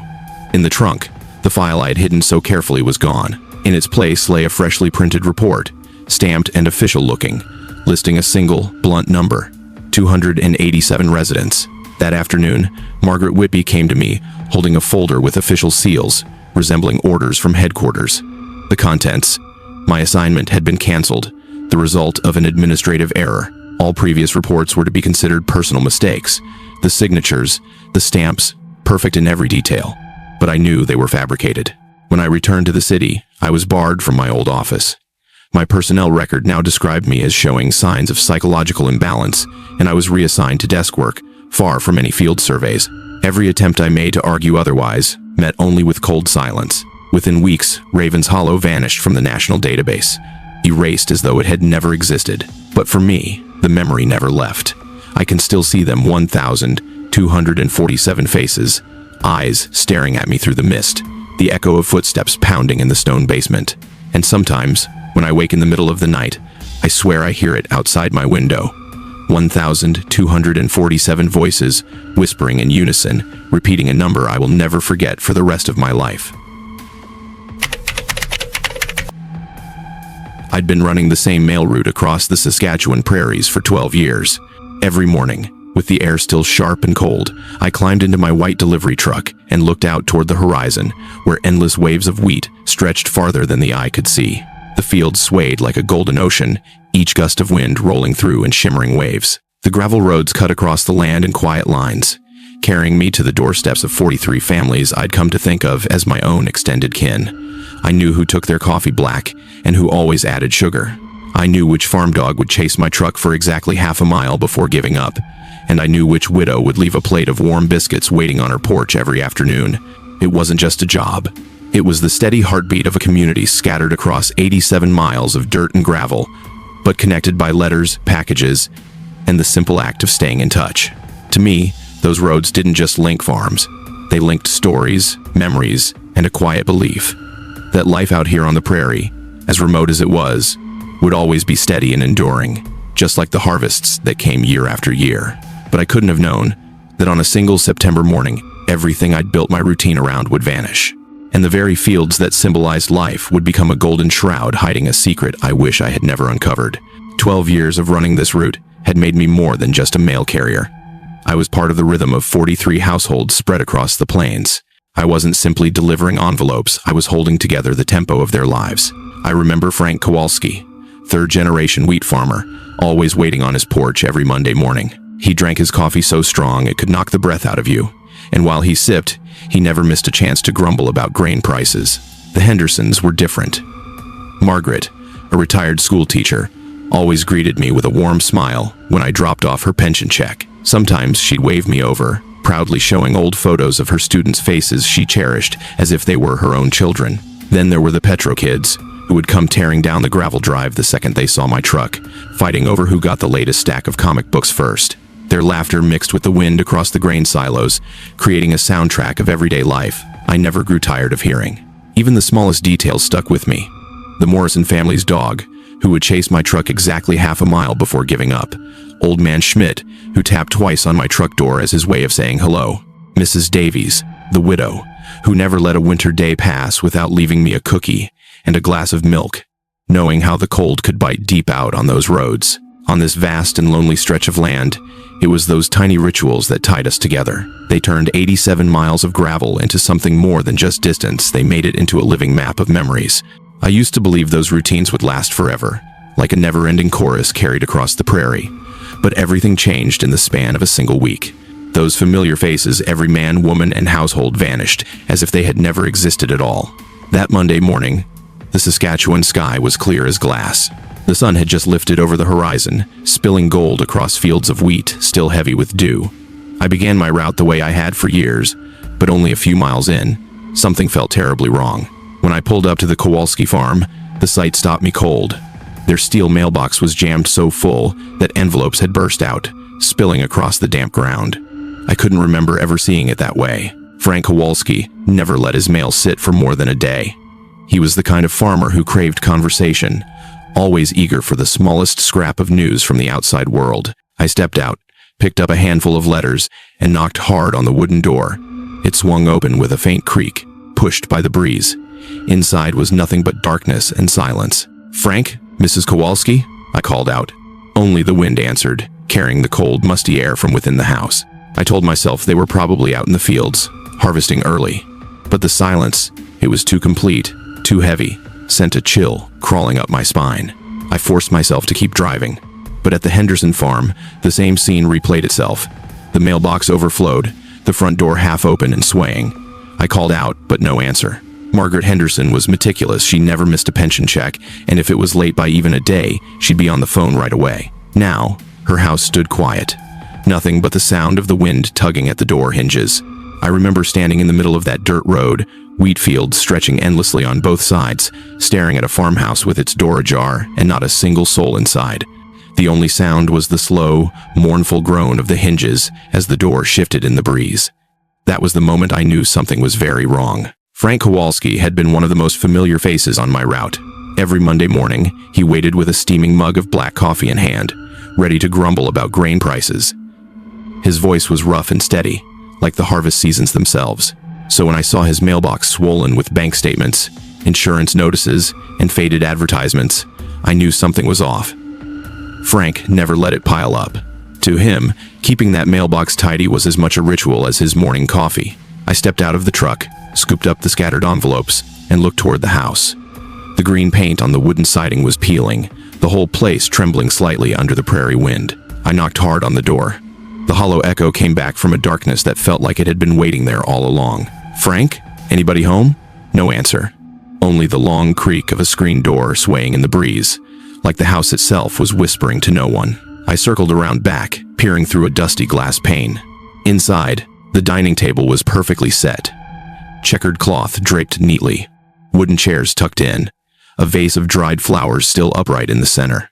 Speaker 1: In the trunk, the file I had hidden so carefully was gone. In its place lay a freshly printed report, stamped and official-looking, listing a single, blunt number: 287 residents. That afternoon, Margaret Whitby came to me, holding a folder with official seals, resembling orders from headquarters. The contents: my assignment had been canceled, the result of an administrative error. All previous reports were to be considered personal mistakes. The signatures, the stamps, perfect in every detail. But I knew they were fabricated. When I returned to the city, I was barred from my old office. My personnel record now described me as showing signs of psychological imbalance, and I was reassigned to desk work, far from any field surveys. Every attempt I made to argue otherwise met only with cold silence. Within weeks, Raven's Hollow vanished from the national database, erased as though it had never existed. But for me, the memory never left. I can still see them: 1,247 faces, eyes staring at me through the mist, the echo of footsteps pounding in the stone basement. And sometimes, when I wake in the middle of the night, I swear I hear it outside my window. 1,247 voices, whispering in unison, repeating a number I will never forget for the rest of my life. I'd been running the same mail route across the Saskatchewan prairies for 12 years. Every morning, with the air still sharp and cold, I climbed into my white delivery truck and looked out toward the horizon, where endless waves of wheat stretched farther than the eye could see. The fields swayed like a golden ocean, each gust of wind rolling through in shimmering waves. The gravel roads cut across the land in quiet lines, carrying me to the doorsteps of 43 families I'd come to think of as my own extended kin. I knew who took their coffee black and who always added sugar. I knew which farm dog would chase my truck for exactly half a mile before giving up, and I knew which widow would leave a plate of warm biscuits waiting on her porch every afternoon. It wasn't just a job. It was the steady heartbeat of a community scattered across 87 miles of dirt and gravel, but connected by letters, packages, and the simple act of staying in touch. To me, those roads didn't just link farms. They linked stories, memories, and a quiet belief that life out here on the prairie, as remote as it was, would always be steady and enduring, just like the harvests that came year after year. But I couldn't have known that on a single September morning, everything I'd built my routine around would vanish, and the very fields that symbolized life would become a golden shroud hiding a secret I wish I had never uncovered. 12 years of running this route had made me more than just a mail carrier. I was part of the rhythm of 43 households spread across the plains. I wasn't simply delivering envelopes, I was holding together the tempo of their lives. I remember Frank Kowalski, third-generation wheat farmer, always waiting on his porch every Monday morning. He drank his coffee so strong it could knock the breath out of you, and while he sipped, he never missed a chance to grumble about grain prices. The Hendersons were different. Margaret, a retired school teacher, always greeted me with a warm smile when I dropped off her pension check. Sometimes she'd wave me over, proudly showing old photos of her students' faces she cherished as if they were her own children. Then there were the Petro kids, who would come tearing down the gravel drive the second they saw my truck, fighting over who got the latest stack of comic books first. Their laughter mixed with the wind across the grain silos, creating a soundtrack of everyday life I never grew tired of hearing. Even the smallest details stuck with me. The Morrison family's dog, who would chase my truck exactly half a mile before giving up. Old Man Schmidt, who tapped twice on my truck door as his way of saying hello. Mrs. Davies, the widow, who never let a winter day pass without leaving me a cookie and a glass of milk, knowing how the cold could bite deep out on those roads. On this vast and lonely stretch of land, it was those tiny rituals that tied us together. They turned 87 miles of gravel into something more than just distance. They made it into a living map of memories. I used to believe those routines would last forever, like a never-ending chorus carried across the prairie. But everything changed in the span of a single week. Those familiar faces, every man, woman, and household vanished, as if they had never existed at all. That Monday morning, the Saskatchewan sky was clear as glass. The sun had just lifted over the horizon, spilling gold across fields of wheat, still heavy with dew. I began my route the way I had for years, but only a few miles in, something felt terribly wrong. When I pulled up to the Kowalski farm, the sight stopped me cold. Their steel mailbox was jammed so full that envelopes had burst out, spilling across the damp ground. I couldn't remember ever seeing it that way. Frank Kowalski never let his mail sit for more than a day. He was the kind of farmer who craved conversation, always eager for the smallest scrap of news from the outside world. I stepped out, picked up a handful of letters, and knocked hard on the wooden door. It swung open with a faint creak, pushed by the breeze. Inside was nothing but darkness and silence. "Frank? Mrs. Kowalski?" I called out. Only the wind answered, carrying the cold, musty air from within the house. I told myself they were probably out in the fields, harvesting early. But the silence, it was too complete, too heavy, sent a chill crawling up my spine. I forced myself to keep driving. But at the Henderson farm, the same scene replayed itself. The mailbox overflowed, the front door half open and swaying. I called out, but no answer. Margaret Henderson was meticulous. She never missed a pension check, and if it was late by even a day, she'd be on the phone right away. Now, her house stood quiet. Nothing but the sound of the wind tugging at the door hinges. I remember standing in the middle of that dirt road, wheat fields stretching endlessly on both sides, staring at a farmhouse with its door ajar and not a single soul inside. The only sound was the slow, mournful groan of the hinges as the door shifted in the breeze. That was the moment I knew something was very wrong. Frank Kowalski had been one of the most familiar faces on my route. Every Monday morning, he waited with a steaming mug of black coffee in hand, ready to grumble about grain prices. His voice was rough and steady, like the harvest seasons themselves. So when I saw his mailbox swollen with bank statements, insurance notices, and faded advertisements, I knew something was off. Frank never let it pile up. To him, keeping that mailbox tidy was as much a ritual as his morning coffee. I stepped out of the truck, scooped up the scattered envelopes, and looked toward the house. The green paint on the wooden siding was peeling, the whole place trembling slightly under the prairie wind. I knocked hard on the door. The hollow echo came back from a darkness that felt like it had been waiting there all along. "Frank? Anybody home?" No answer. Only the long creak of a screen door swaying in the breeze, like the house itself was whispering to no one. I circled around back, peering through a dusty glass pane. Inside, the dining table was perfectly set. Checkered cloth draped neatly, wooden chairs tucked in, a vase of dried flowers still upright in the center.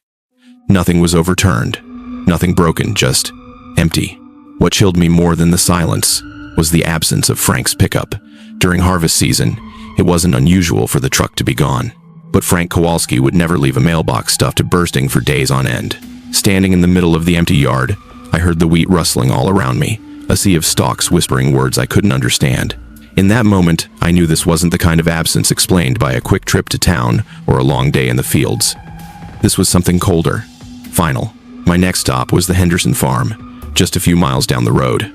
Speaker 1: Nothing was overturned, nothing broken, just empty. What chilled me more than the silence was the absence of Frank's pickup. During harvest season, it wasn't unusual for the truck to be gone. But Frank Kowalski would never leave a mailbox stuffed to bursting for days on end. Standing in the middle of the empty yard, I heard the wheat rustling all around me, a sea of stalks whispering words I couldn't understand. In that moment, I knew this wasn't the kind of absence explained by a quick trip to town or a long day in the fields. This was something colder, final. My next stop was the Henderson farm, just a few miles down the road.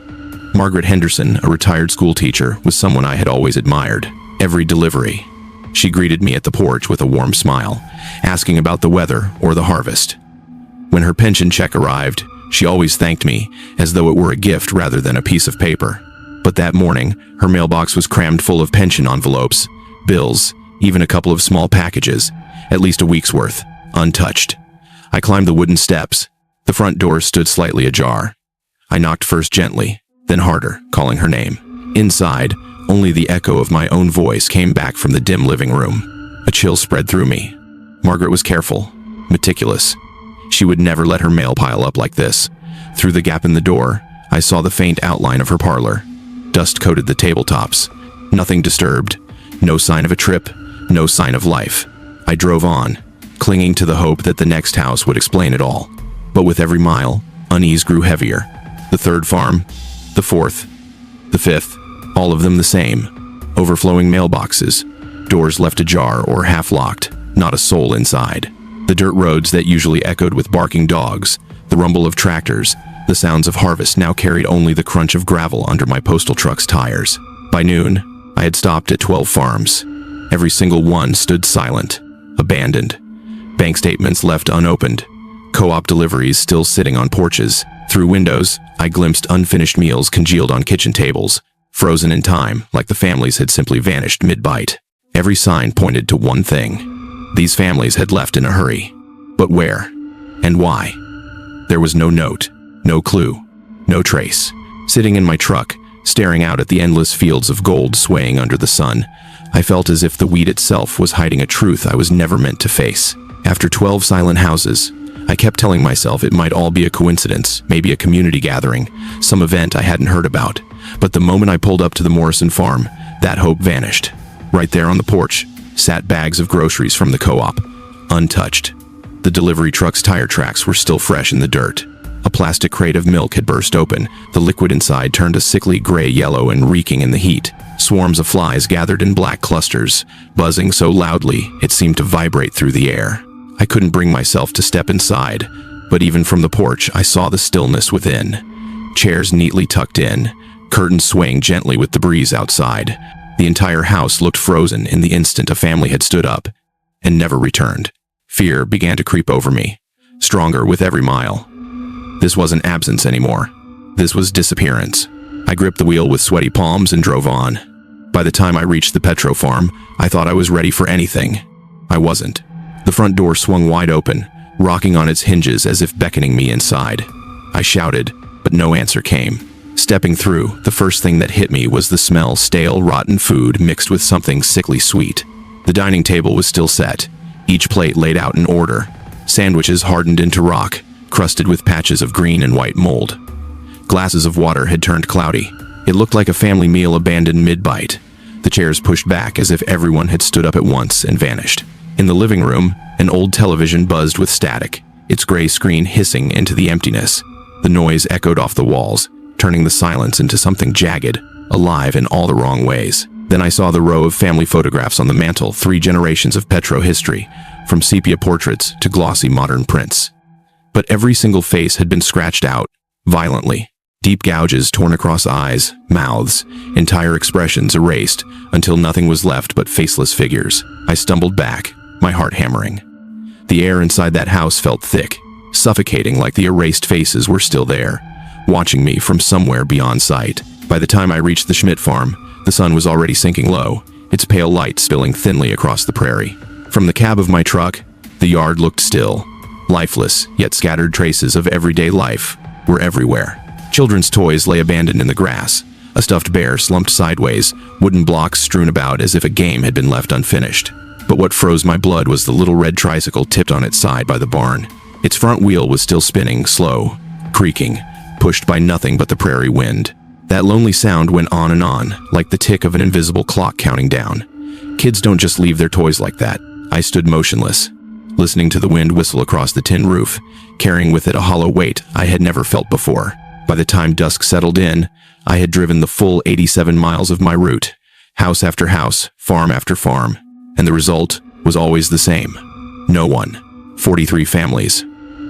Speaker 1: Margaret Henderson, a retired school teacher, was someone I had always admired. Every delivery, she greeted me at the porch with a warm smile, asking about the weather or the harvest. When her pension check arrived, she always thanked me as though it were a gift rather than a piece of paper. But that morning, her mailbox was crammed full of pension envelopes, bills, even a couple of small packages, at least a week's worth, untouched. I climbed the wooden steps. The front door stood slightly ajar. I knocked first gently, then harder, calling her name. Inside, only the echo of my own voice came back from the dim living room. A chill spread through me. Margaret was careful, meticulous. She would never let her mail pile up like this. Through the gap in the door, I saw the faint outline of her parlor. Dust coated the tabletops. Nothing disturbed. No sign of a trip. No sign of life. I drove on, clinging to the hope that the next house would explain it all. But with every mile, unease grew heavier. The third farm, the fourth, the fifth, all of them the same. Overflowing mailboxes, doors left ajar or half-locked, not a soul inside. The dirt roads that usually echoed with barking dogs, the rumble of tractors, the sounds of harvest now carried only the crunch of gravel under my postal truck's tires. By noon, I had stopped at 12 farms. Every single one stood silent, abandoned. Bank statements left unopened. Co-op deliveries still sitting on porches. Through windows, I glimpsed unfinished meals congealed on kitchen tables, frozen in time, like the families had simply vanished mid-bite. Every sign pointed to one thing. These families had left in a hurry. But where? And why? There was no note, no clue, no trace. Sitting in my truck, staring out at the endless fields of gold swaying under the sun, I felt as if the weed itself was hiding a truth I was never meant to face. After 12 silent houses, I kept telling myself it might all be a coincidence, maybe a community gathering, some event I hadn't heard about. But the moment I pulled up to the Morrison farm, that hope vanished. Right there on the porch sat bags of groceries from the co-op, untouched. The delivery truck's tire tracks were still fresh in the dirt. A plastic crate of milk had burst open. The liquid inside turned a sickly gray-yellow and reeking in the heat. Swarms of flies gathered in black clusters, buzzing so loudly it seemed to vibrate through the air. I couldn't bring myself to step inside, but even from the porch I saw the stillness within. Chairs neatly tucked in, curtains swaying gently with the breeze outside. The entire house looked frozen in the instant a family had stood up and never returned. Fear began to creep over me, stronger with every mile. This wasn't absence anymore. This was disappearance. I gripped the wheel with sweaty palms and drove on. By the time I reached the Petro farm, I thought I was ready for anything. I wasn't. The front door swung wide open, rocking on its hinges as if beckoning me inside. I shouted, but no answer came. Stepping through, the first thing that hit me was the smell of stale, rotten food mixed with something sickly sweet. The dining table was still set, each plate laid out in order. Sandwiches hardened into rock, crusted with patches of green and white mold. Glasses of water had turned cloudy. It looked like a family meal abandoned mid-bite. The chairs pushed back as if everyone had stood up at once and vanished. In the living room, an old television buzzed with static, its gray screen hissing into the emptiness. The noise echoed off the walls, turning the silence into something jagged, alive in all the wrong ways. Then I saw the row of family photographs on the mantel, 3 generations of Petro history, from sepia portraits to glossy modern prints. But every single face had been scratched out, violently. Deep gouges torn across eyes, mouths, entire expressions erased until nothing was left but faceless figures. I stumbled back, my heart hammering. The air inside that house felt thick, suffocating like the erased faces were still there, watching me from somewhere beyond sight. By the time I reached the Schmidt farm, the sun was already sinking low, its pale light spilling thinly across the prairie. From the cab of my truck, the yard looked still, lifeless, yet scattered traces of everyday life were everywhere. Children's toys lay abandoned in the grass, a stuffed bear slumped sideways, wooden blocks strewn about as if a game had been left unfinished. But what froze my blood was the little red tricycle tipped on its side by the barn. Its front wheel was still spinning, slow, creaking, pushed by nothing but the prairie wind. That lonely sound went on and on, like the tick of an invisible clock counting down. Kids don't just leave their toys like that. I stood motionless, listening to the wind whistle across the tin roof, carrying with it a hollow weight I had never felt before. By the time dusk settled in, I had driven the full 87 miles of my route, house after house, farm after farm, and the result was always the same. No one. 43 families.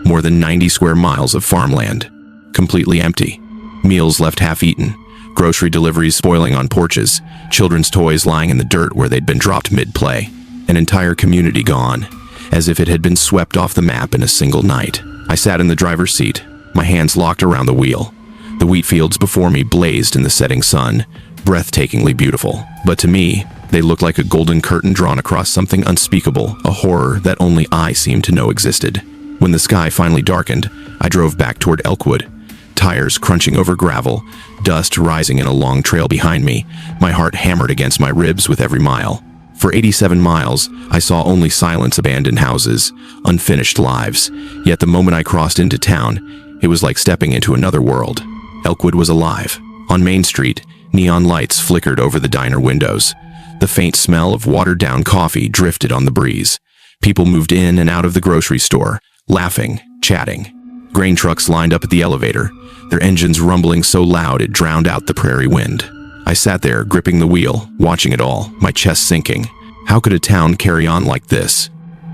Speaker 1: More than 90 square miles of farmland. Completely empty. Meals left half-eaten. Grocery deliveries spoiling on porches. Children's toys lying in the dirt where they'd been dropped mid-play. An entire community gone, as if it had been swept off the map in a single night. I sat in the driver's seat, my hands locked around the wheel. The wheat fields before me blazed in the setting sun, breathtakingly beautiful. But to me, they looked like a golden curtain drawn across something unspeakable, a horror that only I seemed to know existed. When the sky finally darkened, I drove back toward Elkwood, tires crunching over gravel, dust rising in a long trail behind me. My heart hammered against my ribs with every mile. For 87 miles, I saw only silence, abandoned houses, unfinished lives. Yet the moment I crossed into town, it was like stepping into another world. Elkwood was alive. On Main Street, neon lights flickered over the diner windows. The faint smell of watered-down coffee drifted on the breeze. People moved in and out of the grocery store, laughing, chatting. Grain trucks lined up at the elevator, their engines rumbling so loud it drowned out the prairie wind. I sat there, gripping the wheel, watching it all, my chest sinking. How could a town carry on like this?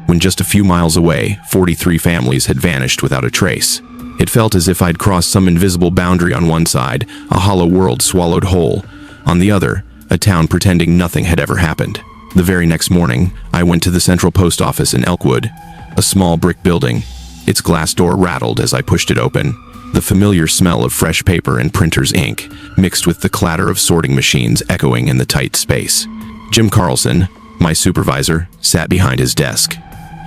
Speaker 1: When just a few miles away, 43 families had vanished without a trace. It felt as if I'd crossed some invisible boundary on one side, a hollow world swallowed whole. On the other, a town pretending nothing had ever happened. The very next morning, I went to the central post office in Elkwood, a small brick building. Its glass door rattled as I pushed it open. The familiar smell of fresh paper and printer's ink, mixed with the clatter of sorting machines echoing in the tight space. Jim Carlson, my supervisor, sat behind his desk.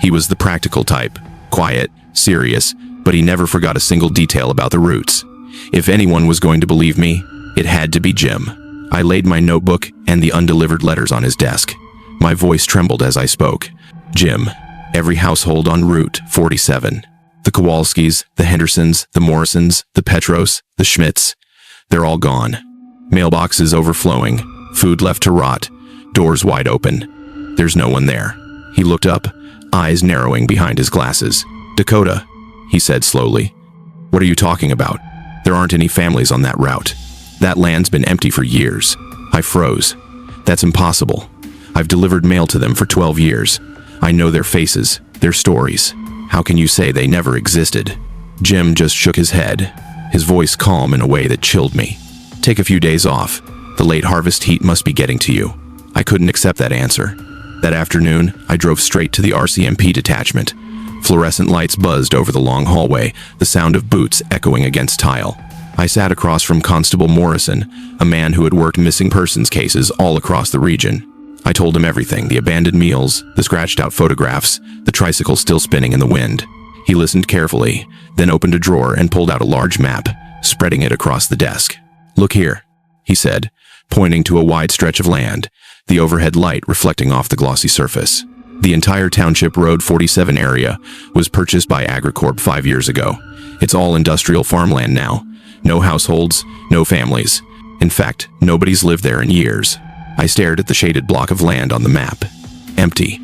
Speaker 1: He was the practical type, quiet, serious, but he never forgot a single detail about the routes. If anyone was going to believe me, it had to be Jim. I laid my notebook and the undelivered letters on his desk. My voice trembled as I spoke. Jim, every household on Route 47. The Kowalskis, the Hendersons, the Morrisons, the Petros, the Schmidts. They're all gone. Mailboxes overflowing, food left to rot, doors wide open. There's no one there. He looked up, eyes narrowing behind his glasses. Dakota, he said slowly. What are you talking about? There aren't any families on that route. That land's been empty for years. I froze. That's impossible. I've delivered mail to them for 12 years. I know their faces, their stories. How can you say they never existed? Jim just shook his head, his voice calm in a way that chilled me. Take a few days off. The late harvest heat must be getting to you. I couldn't accept that answer. That afternoon, I drove straight to the RCMP detachment. Fluorescent lights buzzed over the long hallway, the sound of boots echoing against tile. I sat across from Constable Morrison, a man who had worked missing persons cases all across the region. I told him everything, the abandoned meals, the scratched-out photographs, the tricycle still spinning in the wind. He listened carefully, then opened a drawer and pulled out a large map, spreading it across the desk. Look here, he said, pointing to a wide stretch of land, the overhead light reflecting off the glossy surface. The entire Township Road 47 area was purchased by Agricorp 5 years ago. It's all industrial farmland now. No households, no families. In fact, nobody's lived there in years. I stared at the shaded block of land on the map. Empty.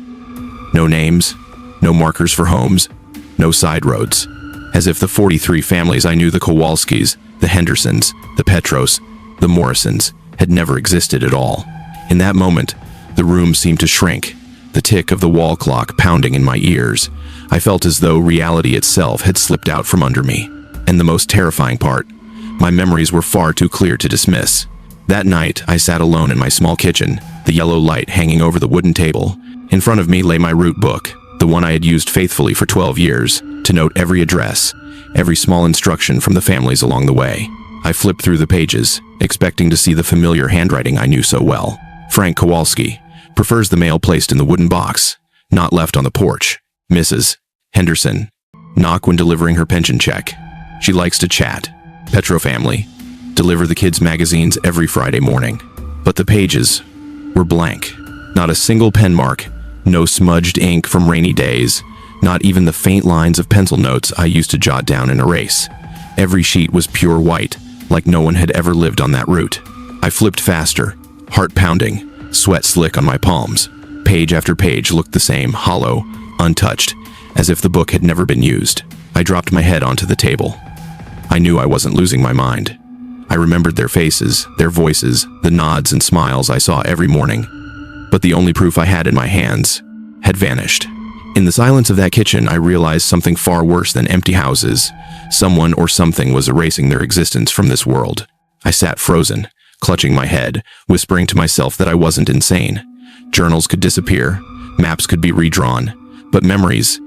Speaker 1: No names, no markers for homes, no side roads. As if the 43 families I knew, the Kowalskis, the Hendersons, the Petros, the Morrisons, had never existed at all. In that moment, the room seemed to shrink, the tick of the wall clock pounding in my ears. I felt as though reality itself had slipped out from under me. And the most terrifying part, my memories were far too clear to dismiss. That night, I sat alone in my small kitchen, the yellow light hanging over the wooden table. In front of me lay my route book, the one I had used faithfully for 12 years, to note every address, every small instruction from the families along the way. I flipped through the pages, expecting to see the familiar handwriting I knew so well. Frank Kowalski prefers the mail placed in the wooden box, not left on the porch. Mrs. Henderson, knock when delivering her pension check. She likes to chat. Petro family, deliver the kids' magazines every Friday morning. But the pages were blank. Not a single pen mark, no smudged ink from rainy days, not even the faint lines of pencil notes I used to jot down and erase. Every sheet was pure white, like no one had ever lived on that route. I flipped faster, heart pounding, sweat slick on my palms. Page after page looked the same, hollow, untouched, as if the book had never been used. I dropped my head onto the table. I knew I wasn't losing my mind. I remembered their faces, their voices, the nods and smiles I saw every morning. But the only proof I had in my hands had vanished. In the silence of that kitchen, I realized something far worse than empty houses. Someone or something was erasing their existence from this world. I sat frozen, clutching my head, whispering to myself that I wasn't insane. Journals could disappear, maps could be redrawn, but memories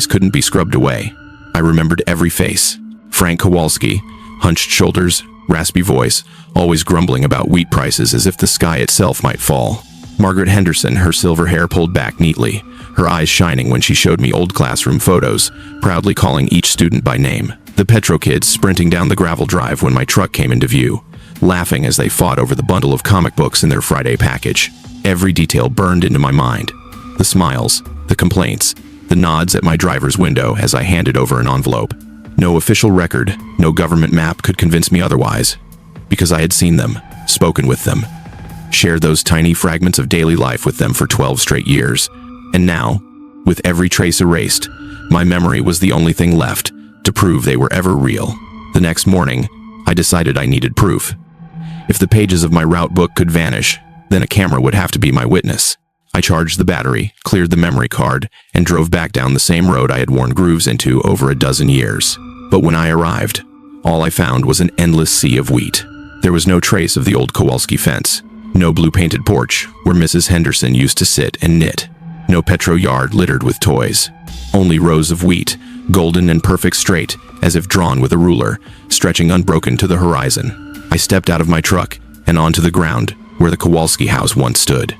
Speaker 1: couldn't be scrubbed away. I remembered every face. Frank Kowalski, hunched shoulders, raspy voice, always grumbling about wheat prices as if the sky itself might fall. Margaret Henderson, her silver hair pulled back neatly, her eyes shining when she showed me old classroom photos, proudly calling each student by name. The Petro kids sprinting down the gravel drive when my truck came into view, laughing as they fought over the bundle of comic books in their Friday package. Every detail burned into my mind. The smiles, the complaints, the nods at my driver's window as I handed over an envelope. No official record, no government map could convince me otherwise, because I had seen them, spoken with them, shared those tiny fragments of daily life with them for 12 straight years. And now, With every trace erased, my memory was the only thing left to prove they were ever real. The next morning, I decided I needed proof. If the pages of my route book could vanish, then a camera would have to be my witness. I charged the battery, cleared the memory card, and drove back down the same road I had worn grooves into over a dozen years. But when I arrived, all I found was an endless sea of wheat. There was no trace of the old Kowalski fence, no blue-painted porch where Mrs. Henderson used to sit and knit, no petro yard littered with toys. Only rows of wheat, golden and perfect straight, as if drawn with a ruler, stretching unbroken to the horizon. I stepped out of my truck and onto the ground where the Kowalski house once stood.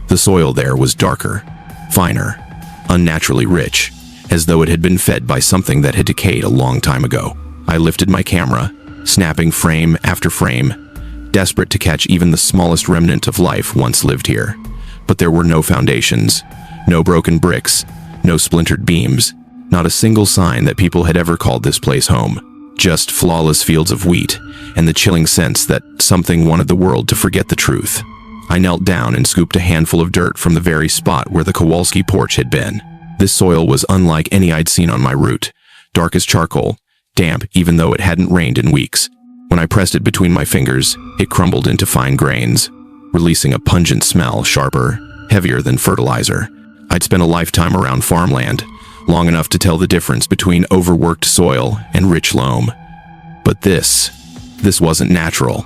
Speaker 1: The soil there was darker, finer, unnaturally rich, as though it had been fed by something that had decayed a long time ago. I lifted my camera, snapping frame after frame, desperate to catch even the smallest remnant of life once lived here. But there were no foundations, no broken bricks, no splintered beams, not a single sign that people had ever called this place home. Just flawless fields of wheat, and the chilling sense that something wanted the world to forget the truth. I knelt down and scooped a handful of dirt from the very spot where the Kowalski porch had been. This soil was unlike any I'd seen on my route, dark as charcoal, damp even though it hadn't rained in weeks. When I pressed it between my fingers, it crumbled into fine grains, releasing a pungent smell sharper, heavier than fertilizer. I'd spent a lifetime around farmland, long enough to tell the difference between overworked soil and rich loam. But this wasn't natural.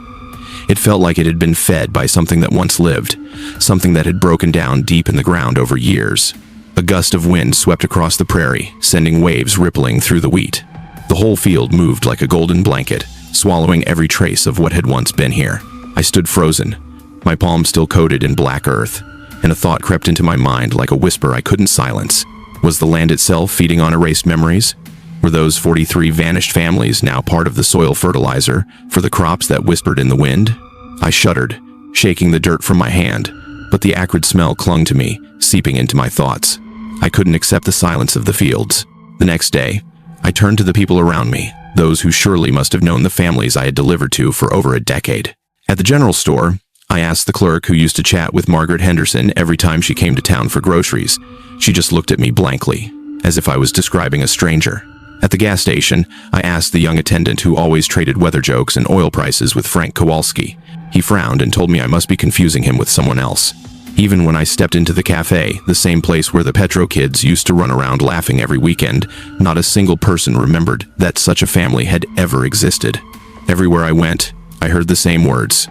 Speaker 1: It felt like it had been fed by something that once lived, something that had broken down deep in the ground over years. A gust of wind swept across the prairie, sending waves rippling through the wheat. The whole field moved like a golden blanket, swallowing every trace of what had once been here. I stood frozen, my palms still coated in black earth, and a thought crept into my mind like a whisper I couldn't silence. Was the land itself feeding on erased memories? Were those 43 vanished families now part of the soil fertilizer for the crops that whispered in the wind? I shuddered, shaking the dirt from my hand, but the acrid smell clung to me, seeping into my thoughts. I couldn't accept the silence of the fields. The next day, I turned to the people around me, those who surely must have known the families I had delivered to for over a decade. At the general store, I asked the clerk who used to chat with Margaret Henderson every time she came to town for groceries. She just looked at me blankly, as if I was describing a stranger. At the gas station, I asked the young attendant who always traded weather jokes and oil prices with Frank Kowalski. He frowned and told me I must be confusing him with someone else. Even when I stepped into the cafe, the same place where the Petro kids used to run around laughing every weekend, not a single person remembered that such a family had ever existed. Everywhere I went, I heard the same words.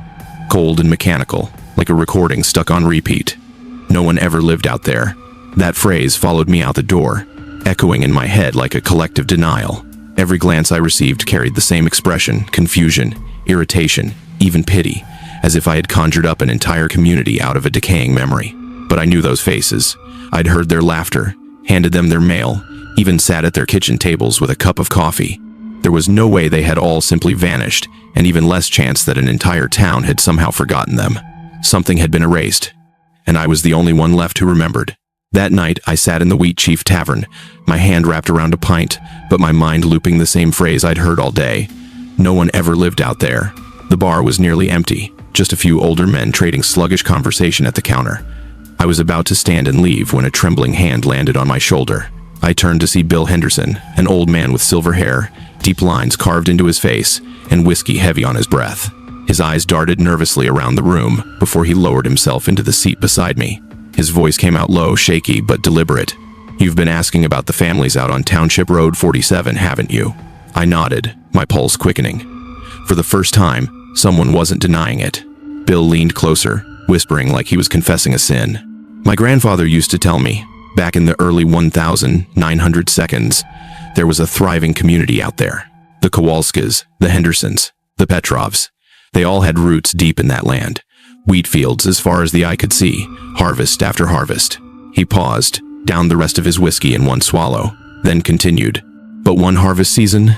Speaker 1: Cold and mechanical, like a recording stuck on repeat. No one ever lived out there. That phrase followed me out the door, echoing in my head like a collective denial. Every glance I received carried the same expression: confusion, irritation, even pity, as if I had conjured up an entire community out of a decaying memory. But I knew those faces. I'd heard their laughter, handed them their mail, even sat at their kitchen tables with a cup of coffee. There was no way they had all simply vanished, and even less chance that an entire town had somehow forgotten them. Something had been erased, and I was the only one left who remembered. That night, I sat in the Wheat Chief Tavern, my hand wrapped around a pint, but my mind looping the same phrase I'd heard all day. No one ever lived out there. The bar was nearly empty, just a few older men trading sluggish conversation at the counter. I was about to stand and leave when a trembling hand landed on my shoulder. I turned to see Bill Henderson, an old man with silver hair, deep lines carved into his face, and whiskey heavy on his breath. His eyes darted nervously around the room before he lowered himself into the seat beside me. His voice came out low, shaky, but deliberate. "You've been asking about the families out on Township Road 47, haven't you?" I nodded, my pulse quickening. For the first time, someone wasn't denying it. Bill leaned closer, whispering like he was confessing a sin. "My grandfather used to tell me, back in the early 1900 seconds, there was a thriving community out there. The Kowalskis, the Hendersons, the Petrovs. They all had roots deep in that land. Wheat fields as far as the eye could see, harvest after harvest." He paused, downed the rest of his whiskey in one swallow, then continued. "But one harvest season,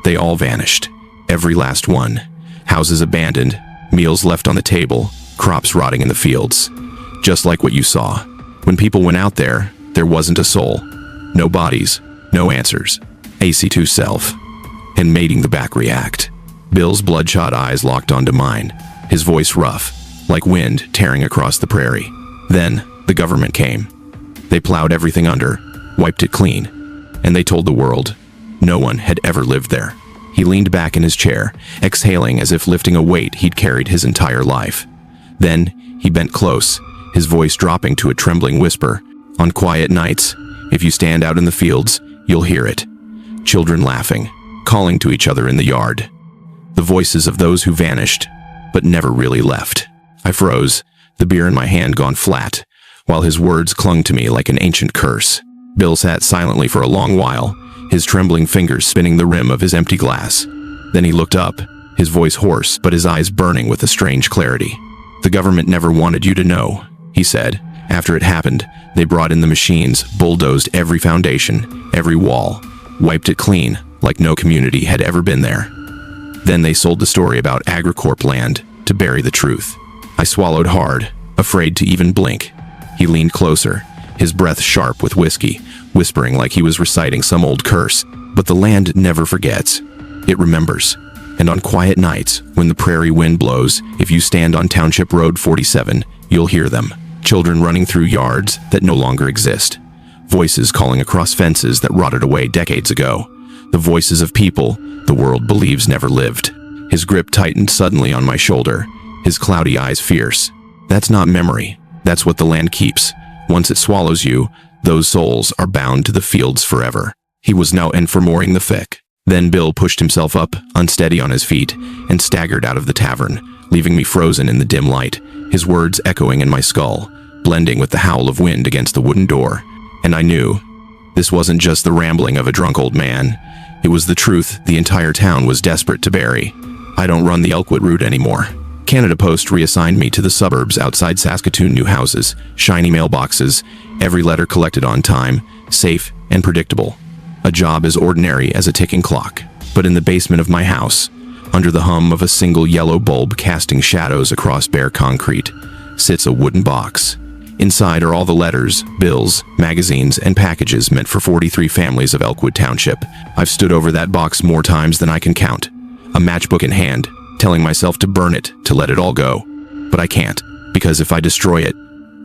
Speaker 1: they all vanished. Every last one. Houses abandoned, meals left on the table, crops rotting in the fields. Just like what you saw. When people went out there, there wasn't a soul. No bodies, no answers. AC2 self. And mating the back react." Bill's bloodshot eyes locked onto mine, his voice rough, like wind tearing across the prairie. "Then, the government came. They plowed everything under, wiped it clean, and they told the world no one had ever lived there. He leaned back in his chair, exhaling as if lifting a weight he'd carried his entire life. Then he bent close, his voice dropping to a trembling whisper. On quiet nights, if you stand out in the fields, you'll hear it. Children laughing, calling to each other in the yard. The voices of those who vanished, but never really left. I froze, the beer in my hand gone flat, while his words clung to me like an ancient curse. Bill sat silently for a long while, his trembling fingers spinning the rim of his empty glass. Then he looked up, his voice hoarse, but his eyes burning with a strange clarity. "The government never wanted you to know," he said. "After it happened, they brought in the machines, bulldozed every foundation, every wall, wiped it clean, like no community had ever been there. Then they sold the story about AgriCorp land to bury the truth." I swallowed hard, afraid to even blink. He leaned closer, his breath sharp with whiskey, whispering like he was reciting some old curse. "But the land never forgets. It remembers. And on quiet nights, when the prairie wind blows, if you stand on Township Road 47, you'll hear them. Children running through yards that no longer exist. Voices calling across fences that rotted away decades ago. The voices of people the world believes never lived." His grip tightened suddenly on my shoulder, his cloudy eyes fierce. "That's not memory. That's what the land keeps. Once it swallows you, those souls are bound to the fields forever." He was now enformoring the fic. Then Bill pushed himself up, unsteady on his feet, and staggered out of the tavern, leaving me frozen in the dim light, his words echoing in my skull, blending with the howl of wind against the wooden door. And I knew this wasn't just the rambling of a drunk old man. It was the truth the entire town was desperate to bury. I don't run the Elkwood route anymore. Canada Post reassigned me to the suburbs outside Saskatoon. New houses, shiny mailboxes, every letter collected on time, safe and predictable. A job as ordinary as a ticking clock. But in the basement of my house, under the hum of a single yellow bulb casting shadows across bare concrete, sits a wooden box. Inside are all the letters, bills, magazines, and packages meant for 43 families of Elkwood Township. I've stood over that box more times than I can count, a matchbook in hand, telling myself to burn it, to let it all go. But I can't, because if I destroy it,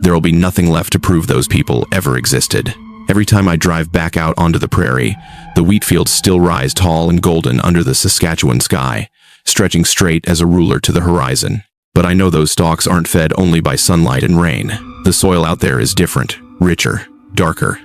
Speaker 1: there'll be nothing left to prove those people ever existed. Every time I drive back out onto the prairie, the wheat fields still rise tall and golden under the Saskatchewan sky, stretching straight as a ruler to the horizon. But I know those stalks aren't fed only by sunlight and rain. The soil out there is different, richer, darker,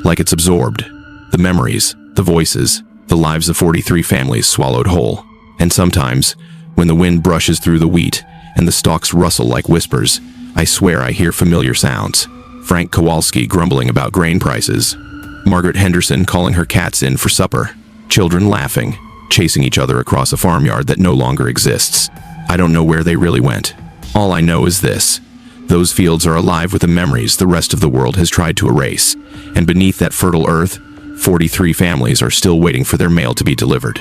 Speaker 1: like it's absorbed. The memories, the voices, the lives of 43 families swallowed whole. And sometimes, when the wind brushes through the wheat and the stalks rustle like whispers, I swear I hear familiar sounds. Frank Kowalski grumbling about grain prices. Margaret Henderson calling her cats in for supper. Children laughing, chasing each other across a farmyard that no longer exists. I don't know where they really went. All I know is this. Those fields are alive with the memories the rest of the world has tried to erase. And beneath that fertile earth, 43 families are still waiting for their mail to be delivered.